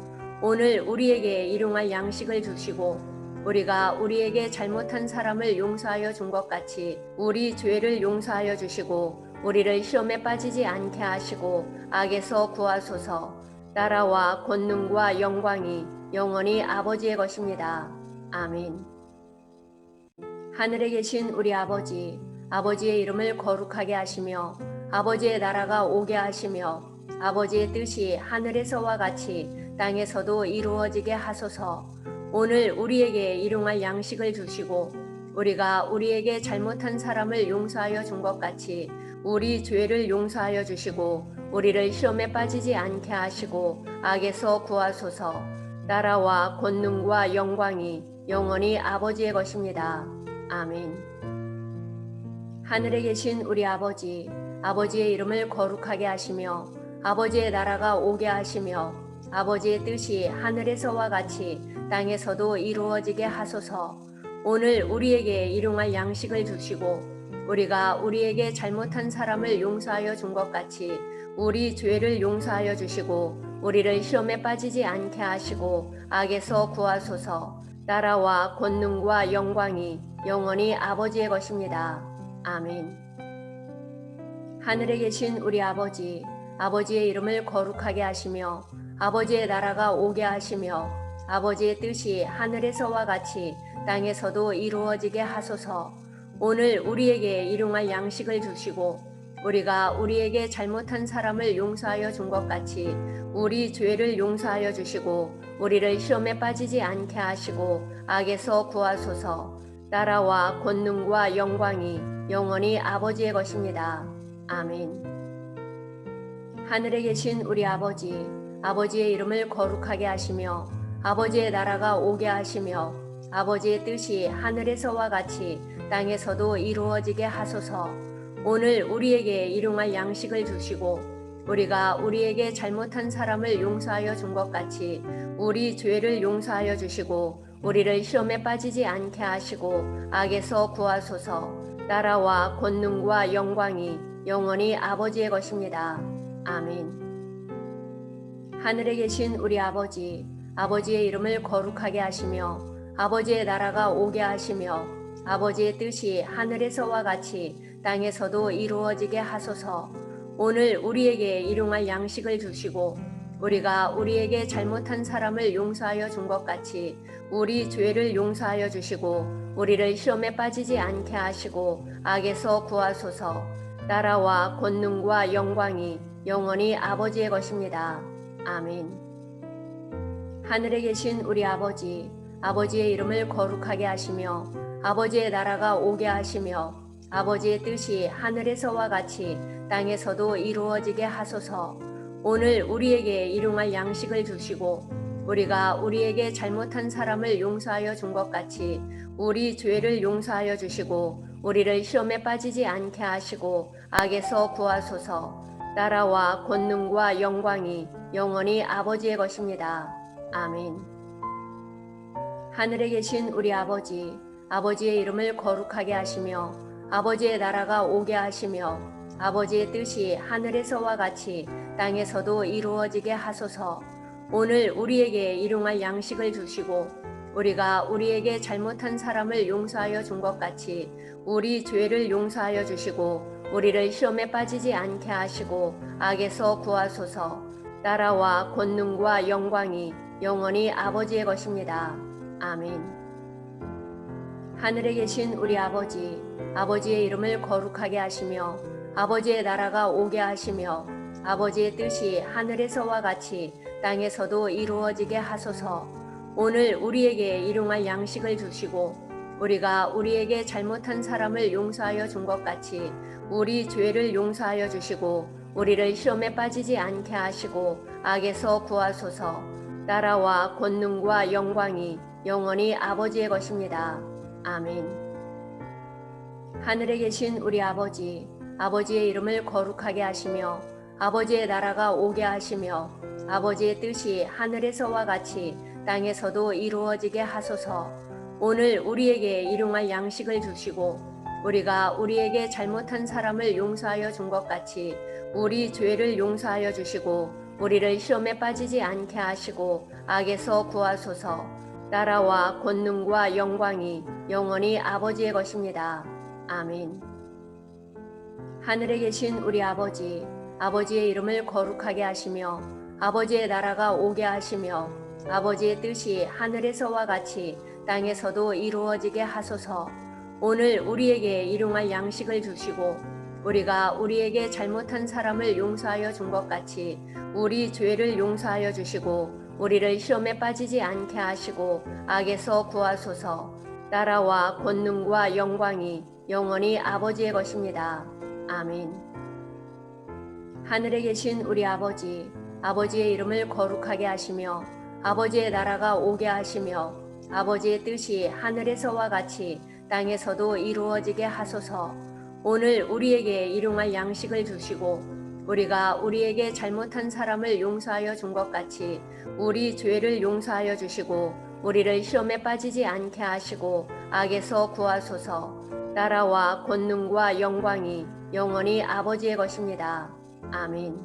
Speaker 1: 오늘 우리에게 일용할 양식을 주시고 우리가 우리에게 잘못한 사람을 용서하여 준 것 같이 우리 죄를 용서하여 주시고 우리를 시험에 빠지지 않게 하시고 악에서 구하소서. 나라와 권능과 영광이 영원히 아버지의 것입니다. 아멘. 하늘에 계신 우리 아버지, 아버지의 이름을 거룩하게 하시며 아버지의 나라가 오게 하시며 아버지의 뜻이 하늘에서와 같이 땅에서도 이루어지게 하소서. 오늘 우리에게 일용할 양식을 주시고 우리가 우리에게 잘못한 사람을 용서하여 준 것 같이 우리 죄를 용서하여 주시고 우리를 시험에 빠지지 않게 하시고 악에서 구하소서. 나라와 권능과 영광이 영원히 아버지의 것입니다. 아멘. 하늘에 계신 우리 아버지, 아버지의 이름을 거룩하게 하시며 아버지의 나라가 오게 하시며 아버지의 뜻이 하늘에서와 같이 땅에서도 이루어지게 하소서. 오늘 우리에게 일용할 양식을 주시고 우리가 우리에게 잘못한 사람을 용서하여 준 것 같이 우리 죄를 용서하여 주시고 우리를 시험에 빠지지 않게 하시고 악에서 구하소서. 나라와 권능과 영광이 영원히 아버지의 것입니다. 아멘. 하늘에 계신 우리 아버지, 아버지의 이름을 거룩하게 하시며 아버지의 나라가 오게 하시며 아버지의 뜻이 하늘에서와 같이 땅에서도 이루어지게 하소서. 오늘 우리에게 일용할 양식을 주시고 우리가 우리에게 잘못한 사람을 용서하여 준 것 같이 우리 죄를 용서하여 주시고 우리를 시험에 빠지지 않게 하시고 악에서 구하소서. 나라와 권능과 영광이 영원히 아버지의 것입니다. 아멘. 하늘에 계신 우리 아버지, 아버지의 이름을 거룩하게 하시며 아버지의 나라가 오게 하시며 아버지의 뜻이 하늘에서와 같이 땅에서도 이루어지게 하소서. 오늘 우리에게 일용할 양식을 주시고 우리가 우리에게 잘못한 사람을 용서하여 준 것 같이 우리 죄를 용서하여 주시고 우리를 시험에 빠지지 않게 하시고 악에서 구하소서. 나라와 권능과 영광이 영원히 아버지의 것입니다. 아멘. 하늘에 계신 우리 아버지, 아버지의 이름을 거룩하게 하시며 아버지의 나라가 오게 하시며 아버지의 뜻이 하늘에서와 같이 땅에서도 이루어지게 하소서. 오늘 우리에게 일용할 양식을 주시고 우리가 우리에게 잘못한 사람을 용서하여 준 것 같이 우리 죄를 용서하여 주시고 우리를 시험에 빠지지 않게 하시고 악에서 구하소서. 나라와 권능과 영광이 영원히 아버지의 것입니다. 아멘. 하늘에 계신 우리 아버지, 아버지의 이름을 거룩하게 하시며 아버지의 나라가 오게 하시며 아버지의 뜻이 하늘에서와 같이 땅에서도 이루어지게 하소서. 오늘 우리에게 일용할 양식을 주시고 우리가 우리에게 잘못한 사람을 용서하여 준 것 같이 우리 죄를 용서하여 주시고 우리를 시험에 빠지지 않게 하시고 악에서 구하소서. 나라와 권능과 영광이 영원히 아버지의 것입니다. 아멘. 하늘에 계신 우리 아버지, 아버지의 이름을 거룩하게 하시며 아버지의 나라가 오게 하시며 아버지의 뜻이 하늘에서와 같이 땅에서도 이루어지게 하소서. 오늘 우리에게 일용할 양식을 주시고 우리가 우리에게 잘못한 사람을 용서하여 준 것 같이 우리 죄를 용서하여 주시고 우리를 시험에 빠지지 않게 하시고 악에서 구하소서. 나라와 권능과 영광이 영원히 아버지의 것입니다. 아멘. 하늘에 계신 우리 아버지, 아버지의 이름을 거룩하게 하시며 아버지의 나라가 오게 하시며 아버지의 뜻이 하늘에서와 같이 땅에서도 이루어지게 하소서. 오늘 우리에게 일용할 양식을 주시고 우리가 우리에게 잘못한 사람을 용서하여 준 것 같이 우리 죄를 용서하여 주시고 우리를 시험에 빠지지 않게 하시고 악에서 구하소서. 나라와 권능과 영광이 영원히 아버지의 것입니다. 아멘. 하늘에 계신 우리 아버지, 아버지의 이름을 거룩하게 하시며 아버지의 나라가 오게 하시며 아버지의 뜻이 하늘에서와 같이 땅에서도 이루어지게 하소서. 오늘 우리에게 일용할 양식을 주시고 우리가 우리에게 잘못한 사람을 용서하여 준 것 같이 우리 죄를 용서하여 주시고 우리를 시험에 빠지지 않게 하시고 악에서 구하소서. 나라와 권능과 영광이 영원히 아버지의 것입니다. 아멘. 하늘에 계신 우리 아버지, 아버지의 이름을 거룩하게 하시며 아버지의 나라가 오게 하시며 아버지의 뜻이 하늘에서와 같이 땅에서도 이루어지게 하소서. 오늘 우리에게 일용할 양식을 주시고 우리가 우리에게 잘못한 사람을 용서하여 준 것 같이 우리 죄를 용서하여 주시고 우리를 시험에 빠지지 않게 하시고 악에서 구하소서. 나라와 권능과 영광이 영원히 아버지의 것입니다. 아멘. 하늘에 계신 우리 아버지, 아버지의 이름을 거룩하게 하시며 아버지의 나라가 오게 하시며 아버지의 뜻이 하늘에서와 같이 땅에서도 이루어지게 하소서. 오늘 우리에게 일용할 양식을 주시고 우리가 우리에게 잘못한 사람을 용서하여 준 것 같이 우리 죄를 용서하여 주시고 우리를 시험에 빠지지 않게 하시고 악에서 구하소서. 나라와 권능과 영광이 영원히 아버지의 것입니다. 아멘.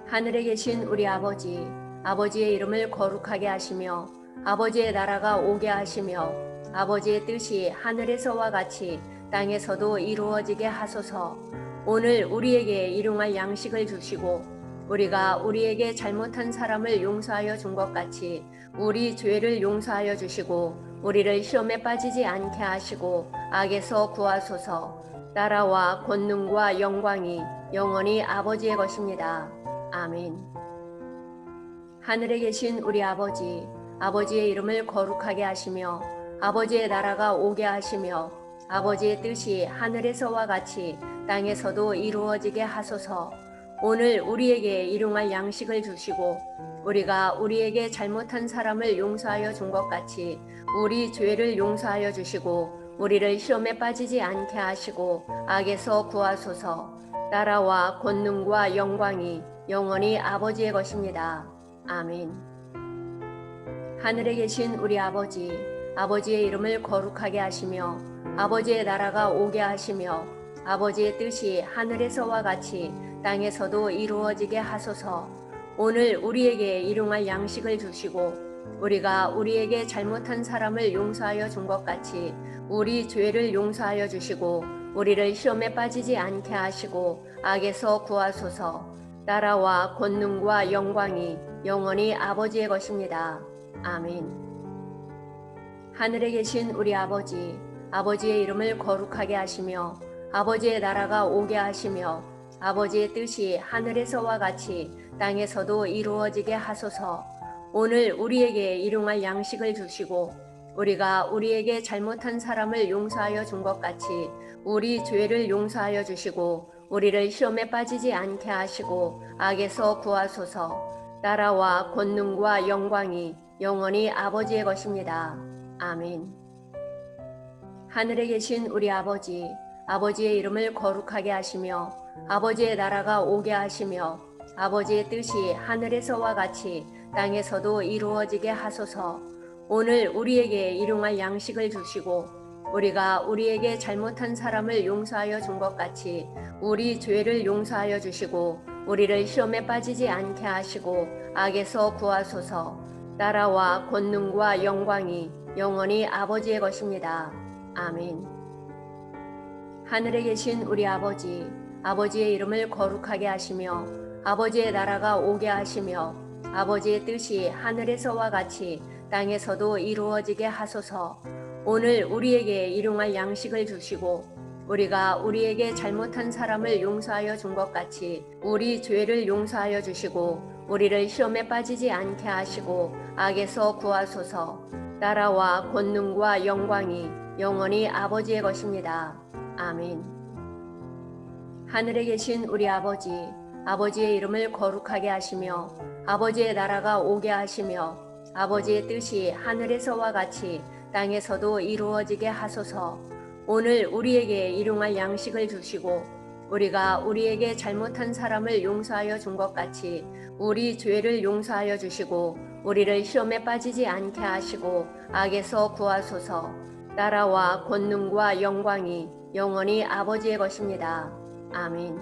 Speaker 1: 하늘에 계신 우리 아버지, 아버지의 이름을 거룩하게 하시며 아버지의 나라가 오게 하시며 아버지의 뜻이 하늘에서와 같이 땅에서도 이루어지게 하소서. 오늘 우리에게 일용할 양식을 주시고 우리가 우리에게 잘못한 사람을 용서하여 준 것 같이 우리 죄를 용서하여 주시고 우리를 시험에 빠지지 않게 하시고 악에서 구하소서. 나라와 권능과 영광이 영원히 아버지의 것입니다. 아멘. 하늘에 계신 우리 아버지, 아버지의 이름을 거룩하게 하시며 아버지의 나라가 오게 하시며 아버지의 뜻이 하늘에서와 같이 땅에서도 이루어지게 하소서. 오늘 우리에게 일용할 양식을 주시고 우리가 우리에게 잘못한 사람을 용서하여 준 것 같이 우리 죄를 용서하여 주시고 우리를 시험에 빠지지 않게 하시고 악에서 구하소서. 나라와 권능과 영광이 영원히 아버지의 것입니다. 아멘. 하늘에 계신 우리 아버지, 아버지의 이름을 거룩하게 하시며 아버지의 나라가 오게 하시며 아버지의 뜻이 하늘에서와 같이 땅에서도 이루어지게 하소서. 오늘 우리에게 일용할 양식을 주시고 우리가 우리에게 잘못한 사람을 용서하여 준 것 같이 우리 죄를 용서하여 주시고 우리를 시험에 빠지지 않게 하시고 악에서 구하소서. 나라와 권능과 영광이 영원히 아버지의 것입니다. 아멘. 하늘에 계신 우리 아버지, 아버지의 이름을 거룩하게 하시며 아버지의 나라가 오게 하시며 아버지의 뜻이 하늘에서와 같이 땅에서도 이루어지게 하소서. 오늘 우리에게 일용할 양식을 주시고 우리가 우리에게 잘못한 사람을 용서하여 준 것 같이 우리 죄를 용서하여 주시고 우리를 시험에 빠지지 않게 하시고 악에서 구하소서. 나라와 권능과 영광이 영원히 아버지의 것입니다. 아멘. 하늘에 계신 우리 아버지, 아버지의 이름을 거룩하게 하시며 아버지의 나라가 오게 하시며 아버지의 뜻이 하늘에서와 같이 땅에서도 이루어지게 하소서. 오늘 우리에게 일용할 양식을 주시고 우리가 우리에게 잘못한 사람을 용서하여 준 것 같이 우리 죄를 용서하여 주시고 우리를 시험에 빠지지 않게 하시고 악에서 구하소서. 나라와 권능과 영광이 영원히 아버지의 것입니다. 아멘. 하늘에 계신 우리 아버지, 아버지의 이름을 거룩하게 하시며 아버지의 나라가 오게 하시며 아버지의 뜻이 하늘에서와 같이 땅에서도 이루어지게 하소서. 오늘 우리에게 일용할 양식을 주시고 우리가 우리에게 잘못한 사람을 용서하여 준 것 같이 우리 죄를 용서하여 주시고 우리를 시험에 빠지지 않게 하시고 악에서 구하소서. 나라와 권능과 영광이 영원히 아버지의 것입니다. 아멘. 하늘에 계신 우리 아버지, 아버지의 이름을 거룩하게 하시며 아버지의 나라가 오게 하시며 아버지의 뜻이 하늘에서와 같이 땅에서도 이루어지게 하소서. 오늘 우리에게 일용할 양식을 주시고 우리가 우리에게 잘못한 사람을 용서하여 준 것 같이 우리 죄를 용서하여 주시고 우리를 시험에 빠지지 않게 하시고 악에서 구하소서. 나라와 권능과 영광이 영원히 아버지의 것입니다. 아멘.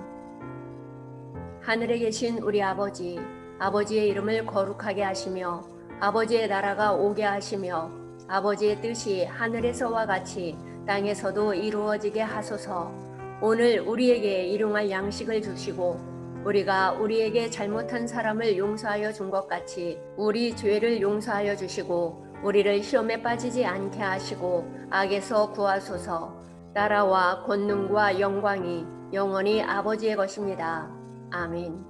Speaker 1: 하늘에 계신 우리 아버지, 아버지의 이름을 거룩하게 하시며 아버지의 나라가 오게 하시며 아버지의 뜻이 하늘에서와 같이 땅에서도 이루어지게 하소서. 오늘 우리에게 일용할 양식을 주시고 우리가 우리에게 잘못한 사람을 용서하여 준 것 같이 우리 죄를 용서하여 주시고 우리를 시험에 빠지지 않게 하시고 악에서 구하소서. 나라와 권능과 영광이 영원히 아버지의 것입니다. 아멘.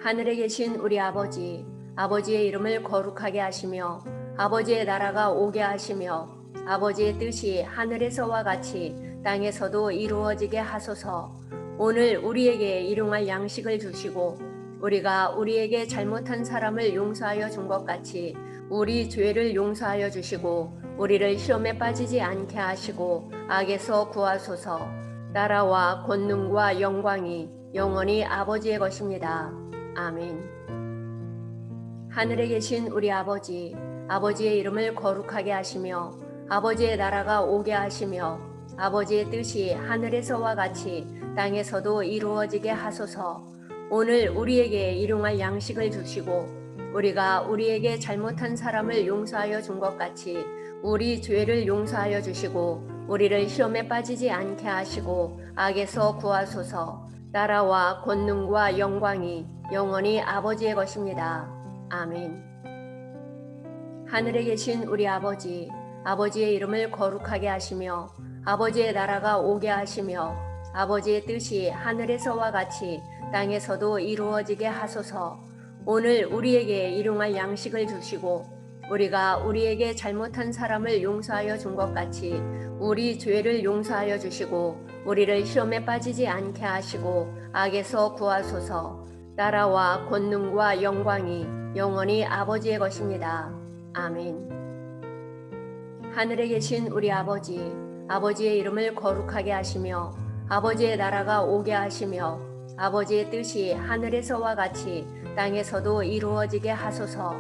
Speaker 1: 하늘에 계신 우리 아버지, 아버지의 이름을 거룩하게 하시며 아버지의 나라가 오게 하시며 아버지의 뜻이 하늘에서와 같이 땅에서도 이루어지게 하소서. 오늘 우리에게 일용할 양식을 주시고 우리가 우리에게 잘못한 사람을 용서하여 준 것 같이 우리 죄를 용서하여 주시고 우리를 시험에 빠지지 않게 하시고 악에서 구하소서. 나라와 권능과 영광이 영원히 아버지의 것입니다. 아멘. 하늘에 계신 우리 아버지, 아버지의 이름을 거룩하게 하시며 아버지의 나라가 오게 하시며 아버지의 뜻이 하늘에서와 같이 땅에서도 이루어지게 하소서. 오늘 우리에게 일용할 양식을 주시고 우리가 우리에게 잘못한 사람을 용서하여 준 것 같이 우리 죄를 용서하여 주시고 우리를 시험에 빠지지 않게 하시고 악에서 구하소서. 나라와 권능과 영광이 영원히 아버지의 것입니다. 아멘. 하늘에 계신 우리 아버지, 아버지의 이름을 거룩하게 하시며 아버지의 나라가 오게 하시며 아버지의 뜻이 하늘에서와 같이 땅에서도 이루어지게 하소서. 오늘 우리에게 일용할 양식을 주시고 우리가 우리에게 잘못한 사람을 용서하여 준 것 같이 우리 죄를 용서하여 주시고 우리를 시험에 빠지지 않게 하시고 악에서 구하소서. 나라와 권능과 영광이 영원히 아버지의 것입니다. 아멘. 하늘에 계신 우리 아버지, 아버지의 이름을 거룩하게 하시며 아버지의 나라가 오게 하시며 아버지의 뜻이 하늘에서와 같이 땅에서도 이루어지게 하소서.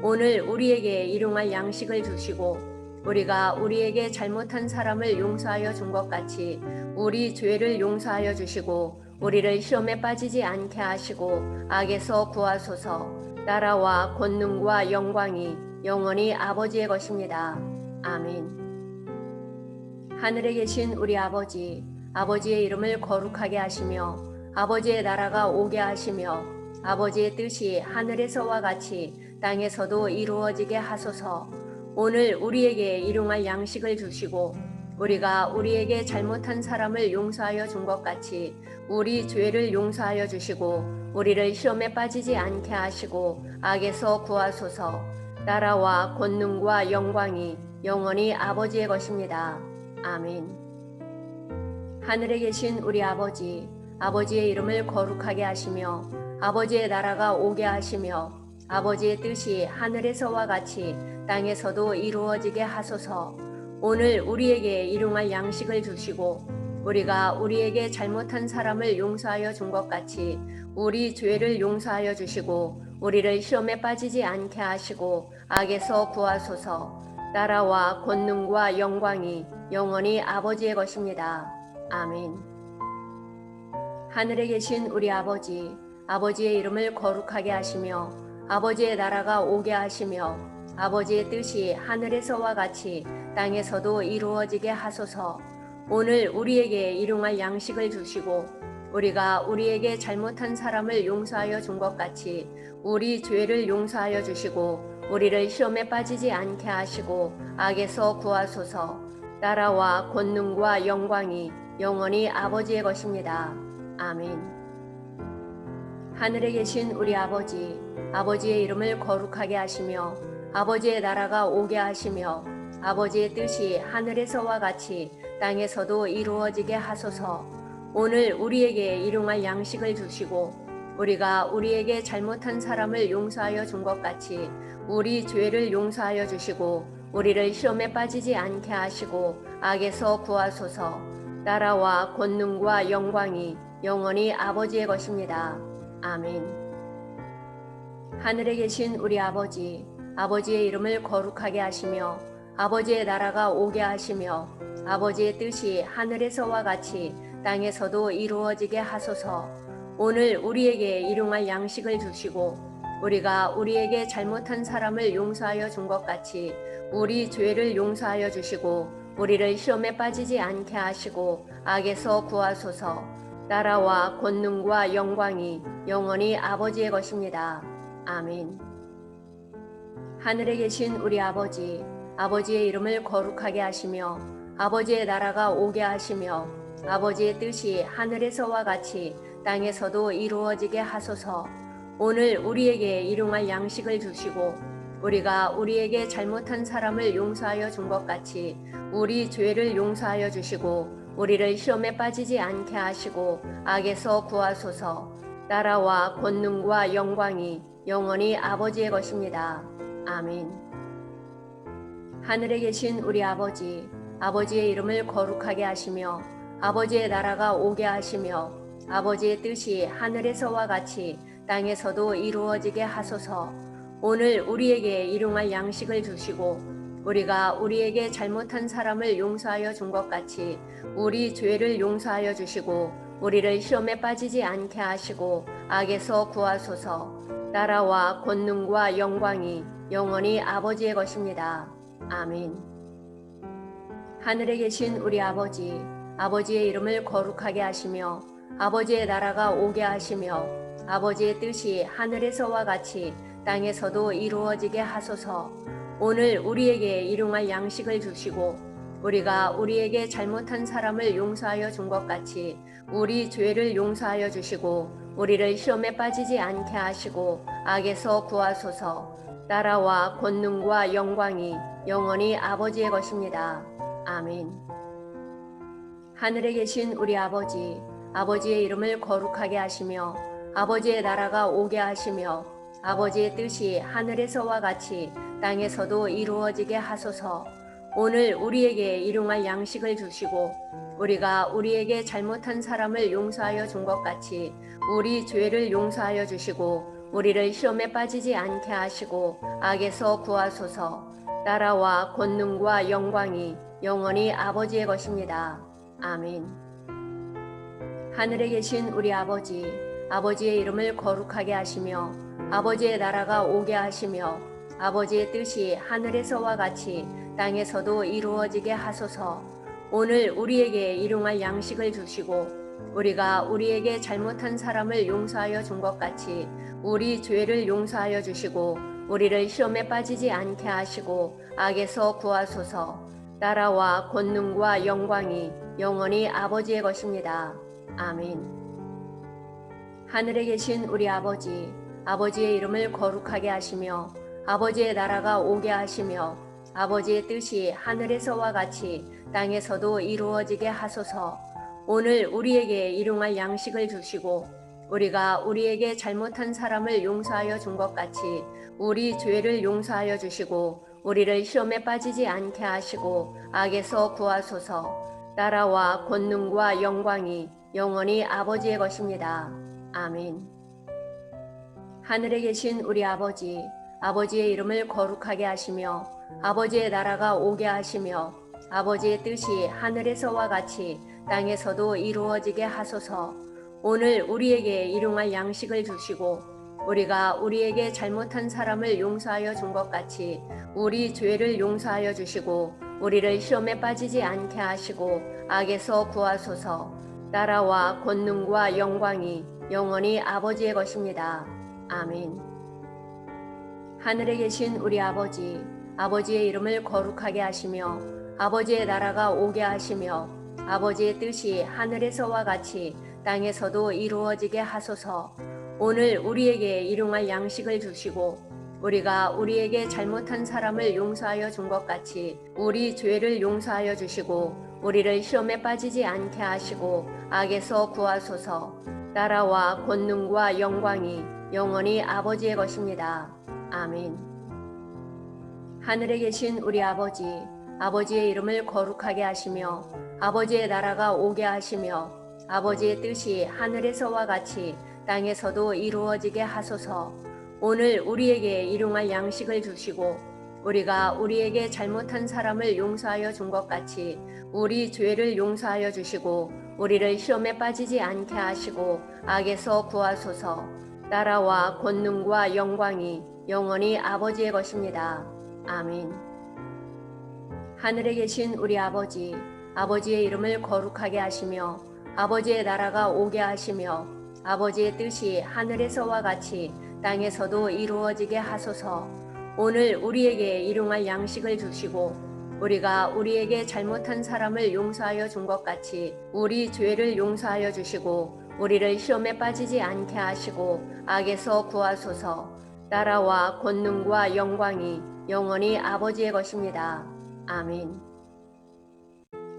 Speaker 1: 오늘 우리에게 일용할 양식을 주시고 우리가 우리에게 잘못한 사람을 용서하여 준 것 같이 우리 죄를 용서하여 주시고 우리를 시험에 빠지지 않게 하시고 악에서 구하소서. 나라와 권능과 영광이 영원히 아버지의 것입니다. 아멘. 하늘에 계신 우리 아버지, 아버지의 이름을 거룩하게 하시며 아버지의 나라가 오게 하시며 아버지의 뜻이 하늘에서와 같이 땅에서도 이루어지게 하소서. 오늘 우리에게 일용할 양식을 주시고 우리가 우리에게 잘못한 사람을 용서하여 준 것 같이 우리 죄를 용서하여 주시고 우리를 시험에 빠지지 않게 하시고 악에서 구하소서. 나라와 권능과 영광이 영원히 아버지의 것입니다. 아멘. 하늘에 계신 우리 아버지, 아버지의 이름을 거룩하게 하시며 아버지의 나라가 오게 하시며 아버지의 뜻이 하늘에서와 같이 땅에서도 이루어지게 하소서. 오늘 우리에게 일용할 양식을 주시고 우리가 우리에게 잘못한 사람을 용서하여 준 것 같이 우리 죄를 용서하여 주시고 우리를 시험에 빠지지 않게 하시고 악에서 구하소서. 나라와 권능과 영광이 영원히 아버지의 것입니다. 아멘. 하늘에 계신 우리 아버지, 아버지의 이름을 거룩하게 하시며 아버지의 나라가 오게 하시며 아버지의 뜻이 하늘에서와 같이 땅에서도 이루어지게 하소서. 오늘 우리에게 일용할 양식을 주시고 우리가 우리에게 잘못한 사람을 용서하여 준 것 같이 우리 죄를 용서하여 주시고 우리를 시험에 빠지지 않게 하시고 악에서 구하소서. 나라와 권능과 영광이 영원히 아버지의 것입니다. 아멘. 하늘에 계신 우리 아버지, 아버지의 이름을 거룩하게 하시며 아버지의 나라가 오게 하시며 아버지의 뜻이 하늘에서와 같이 땅에서도 이루어지게 하소서. 오늘 우리에게 일용할 양식을 주시고 우리가 우리에게 잘못한 사람을 용서하여 준 것 같이 우리 죄를 용서하여 주시고 우리를 시험에 빠지지 않게 하시고 악에서 구하소서. 나라와 권능과 영광이 영원히 아버지의 것입니다. 아멘. 하늘에 계신 우리 아버지, 아버지의 이름을 거룩하게 하시며 아버지의 나라가 오게 하시며 아버지의 뜻이 하늘에서와 같이 땅에서도 이루어지게 하소서. 오늘 우리에게 일용할 양식을 주시고 우리가 우리에게 잘못한 사람을 용서하여 준 것 같이 우리 죄를 용서하여 주시고 우리를 시험에 빠지지 않게 하시고 악에서 구하소서. 나라와 권능과 영광이 영원히 아버지의 것입니다. 아멘. 하늘에 계신 우리 아버지, 아버지의 이름을 거룩하게 하시며 아버지의 나라가 오게 하시며 아버지의 뜻이 하늘에서와 같이 땅에서도 이루어지게 하소서. 오늘 우리에게 일용할 양식을 주시고 우리가 우리에게 잘못한 사람을 용서하여 준 것 같이 우리 죄를 용서하여 주시고 우리를 시험에 빠지지 않게 하시고 악에서 구하소서. 나라와 권능과 영광이 영원히 아버지의 것입니다. 아멘. 하늘에 계신 우리 아버지, 아버지의 이름을 거룩하게 하시며 아버지의 나라가 오게 하시며 아버지의 뜻이 하늘에서와 같이 땅에서도 이루어지게 하소서. 오늘 우리에게 일용할 양식을 주시고 우리가 우리에게 잘못한 사람을 용서하여 준 것 같이 우리 죄를 용서하여 주시고 우리를 시험에 빠지지 않게 하시고 악에서 구하소서. 나라와 권능과 영광이 영원히 아버지의 것입니다. 아멘. 하늘에 계신 우리 아버지, 아버지의 이름을 거룩하게 하시며 아버지의 나라가 오게 하시며 아버지의 뜻이 하늘에서와 같이 땅에서도 이루어지게 하소서. 오늘 우리에게 일용할 양식을 주시고 우리가 우리에게 잘못한 사람을 용서하여 준 것 같이 우리 죄를 용서하여 주시고 우리를 시험에 빠지지 않게 하시고 악에서 구하소서. 나라와 권능과 영광이 영원히 아버지의 것입니다. 아멘. 하늘에 계신 우리 아버지, 아버지의 이름을 거룩하게 하시며 아버지의 나라가 오게 하시며 아버지의 뜻이 하늘에서와 같이 땅에서도 이루어지게 하소서. 오늘 우리에게 일용할 양식을 주시고 우리가 우리에게 잘못한 사람을 용서하여 준 것 같이 우리 죄를 용서하여 주시고 우리를 시험에 빠지지 않게 하시고 악에서 구하소서. 나라와 권능과 영광이 영원히 아버지의 것입니다. 아멘. 하늘에 계신 우리 아버지, 아버지의 이름을 거룩하게 하시며 아버지의 나라가 오게 하시며 아버지의 뜻이 하늘에서와 같이 땅에서도 이루어지게 하소서. 오늘 우리에게 일용할 양식을 주시고 우리가 우리에게 잘못한 사람을 용서하여 준 것 같이 우리 죄를 용서하여 주시고 우리를 시험에 빠지지 않게 하시고 악에서 구하소서. 나라와 권능과 영광이 영원히 아버지의 것입니다. 아멘. 하늘에 계신 우리 아버지, 아버지의 이름을 거룩하게 하시며 아버지의 나라가 오게 하시며 아버지의 뜻이 하늘에서와 같이 땅에서도 이루어지게 하소서. 오늘 우리에게 일용할 양식을 주시고 우리가 우리에게 잘못한 사람을 용서하여 준 것 같이 우리 죄를 용서하여 주시고 우리를 시험에 빠지지 않게 하시고 악에서 구하소서. 나라와 권능과 영광이 영원히 아버지의 것입니다. 아멘. 하늘에 계신 우리 아버지, 아버지의 이름을 거룩하게 하시며 아버지의 나라가 오게 하시며 아버지의 뜻이 하늘에서와 같이 땅에서도 이루어지게 하소서. 오늘 우리에게 일용할 양식을 주시고 우리가 우리에게 잘못한 사람을 용서하여 준 것 같이 우리 죄를 용서하여 주시고 우리를 시험에 빠지지 않게 하시고 악에서 구하소서. 나라와 권능과 영광이 영원히 아버지의 것입니다. 아멘. 하늘에 계신 우리 아버지, 아버지의 이름을 거룩하게 하시며 아버지의 나라가 오게 하시며 아버지의 뜻이 하늘에서와 같이 땅에서도 이루어지게 하소서. 오늘 우리에게 일용할 양식을 주시고 우리가 우리에게 잘못한 사람을 용서하여 준 것 같이 우리 죄를 용서하여 주시고 우리를 시험에 빠지지 않게 하시고 악에서 구하소서. 나라와 권능과 영광이 영원히 아버지의 것입니다. 아멘. 하늘에 계신 우리 아버지, 아버지의 이름을 거룩하게 하시며 아버지의 나라가 오게 하시며 아버지의 뜻이 하늘에서와 같이 땅에서도 이루어지게 하소서. 오늘 우리에게 일용할 양식을 주시고 우리가 우리에게 잘못한 사람을 용서하여 준 것 같이 우리 죄를 용서하여 주시고 우리를 시험에 빠지지 않게 하시고 악에서 구하소서. 나라와 권능과 영광이 영원히 아버지의 것입니다. 아멘. 하늘에 계신 우리 아버지, 아버지의 이름을 거룩하게 하시며 아버지의 나라가 오게 하시며 아버지의 뜻이 하늘에서와 같이 땅에서도 이루어지게 하소서. 오늘 우리에게 일용할 양식을 주시고 우리가 우리에게 잘못한 사람을 용서하여 준 것 같이 우리 죄를 용서하여 주시고 우리를 시험에 빠지지 않게 하시고 악에서 구하소서. 나라와 권능과 영광이 영원히 아버지의 것입니다. 아멘.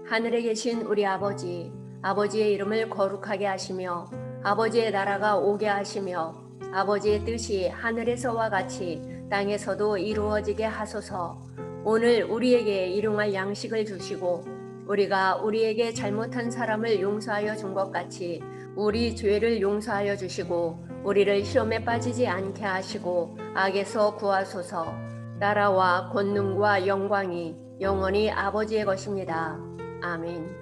Speaker 1: 하늘에 계신 우리 아버지, 아버지의 이름을 거룩하게 하시며 아버지의 나라가 오게 하시며 아버지의 뜻이 하늘에서와 같이 땅에서도 이루어지게 하소서. 오늘 우리에게 일용할 양식을 주시고 우리가 우리에게 잘못한 사람을 용서하여 준 것 같이 우리 죄를 용서하여 주시고 우리를 시험에 빠지지 않게 하시고 악에서 구하소서. 나라와 권능과 영광이 영원히 아버지의 것입니다. 아멘.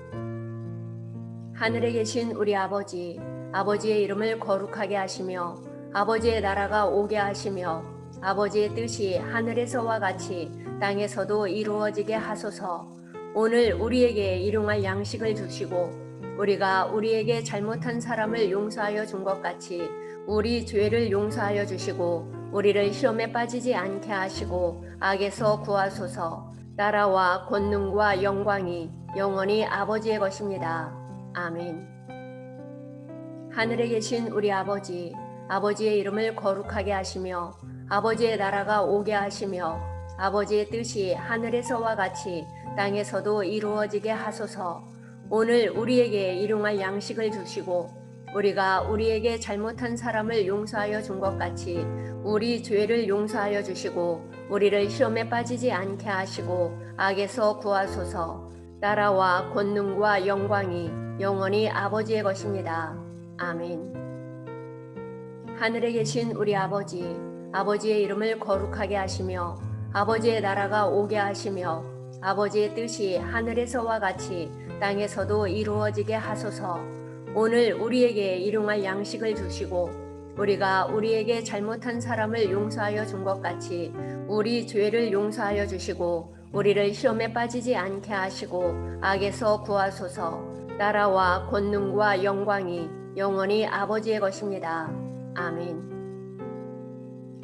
Speaker 1: 하늘에 계신 우리 아버지, 아버지의 이름을 거룩하게 하시며 아버지의 나라가 오게 하시며 아버지의 뜻이 하늘에서와 같이 땅에서도 이루어지게 하소서. 오늘 우리에게 일용할 양식을 주시고 우리가 우리에게 잘못한 사람을 용서하여 준 것 같이 우리 죄를 용서하여 주시고 우리를 시험에 빠지지 않게 하시고 악에서 구하소서. 나라와 권능과 영광이 영원히 아버지의 것입니다. 아멘. 하늘에 계신 우리 아버지, 아버지의 이름을 거룩하게 하시며 아버지의 나라가 오게 하시며 아버지의 뜻이 하늘에서와 같이 땅에서도 이루어지게 하소서. 오늘 우리에게 일용할 양식을 주시고 우리가 우리에게 잘못한 사람을 용서하여 준 것 같이 우리 죄를 용서하여 주시고 우리를 시험에 빠지지 않게 하시고 악에서 구하소서. 나라와 권능과 영광이 영원히 아버지의 것입니다. 아멘. 하늘에 계신 우리 아버지, 아버지의 이름을 거룩하게 하시며 아버지의 나라가 오게 하시며 아버지의 뜻이 하늘에서와 같이 땅에서도 이루어지게 하소서. 오늘 우리에게 일용할 양식을 주시고 우리가 우리에게 잘못한 사람을 용서하여 준 것 같이 우리 죄를 용서하여 주시고 우리를 시험에 빠지지 않게 하시고 악에서 구하소서. 나라와 권능과 영광이 영원히 아버지의 것입니다. 아멘.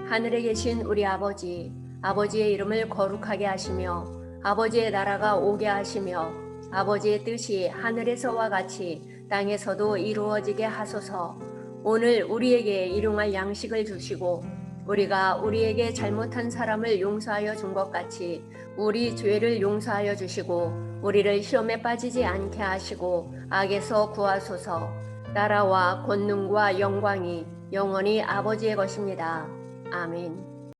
Speaker 1: 하늘에 계신 우리 아버지, 아버지의 이름을 거룩하게 하시며 아버지의 나라가 오게 하시며 아버지의 뜻이 하늘에서와 같이 땅에서도 이루어지게 하소서. 오늘 우리에게 일용할 양식을 주시고 우리가 우리에게 잘못한 사람을 용서하여 준 것 같이 우리 죄를 용서하여 주시고 우리를 시험에 빠지지 않게 하시고 악에서 구하소서. 나라와 권능과 영광이 영원히 아버지의 것입니다. 아멘.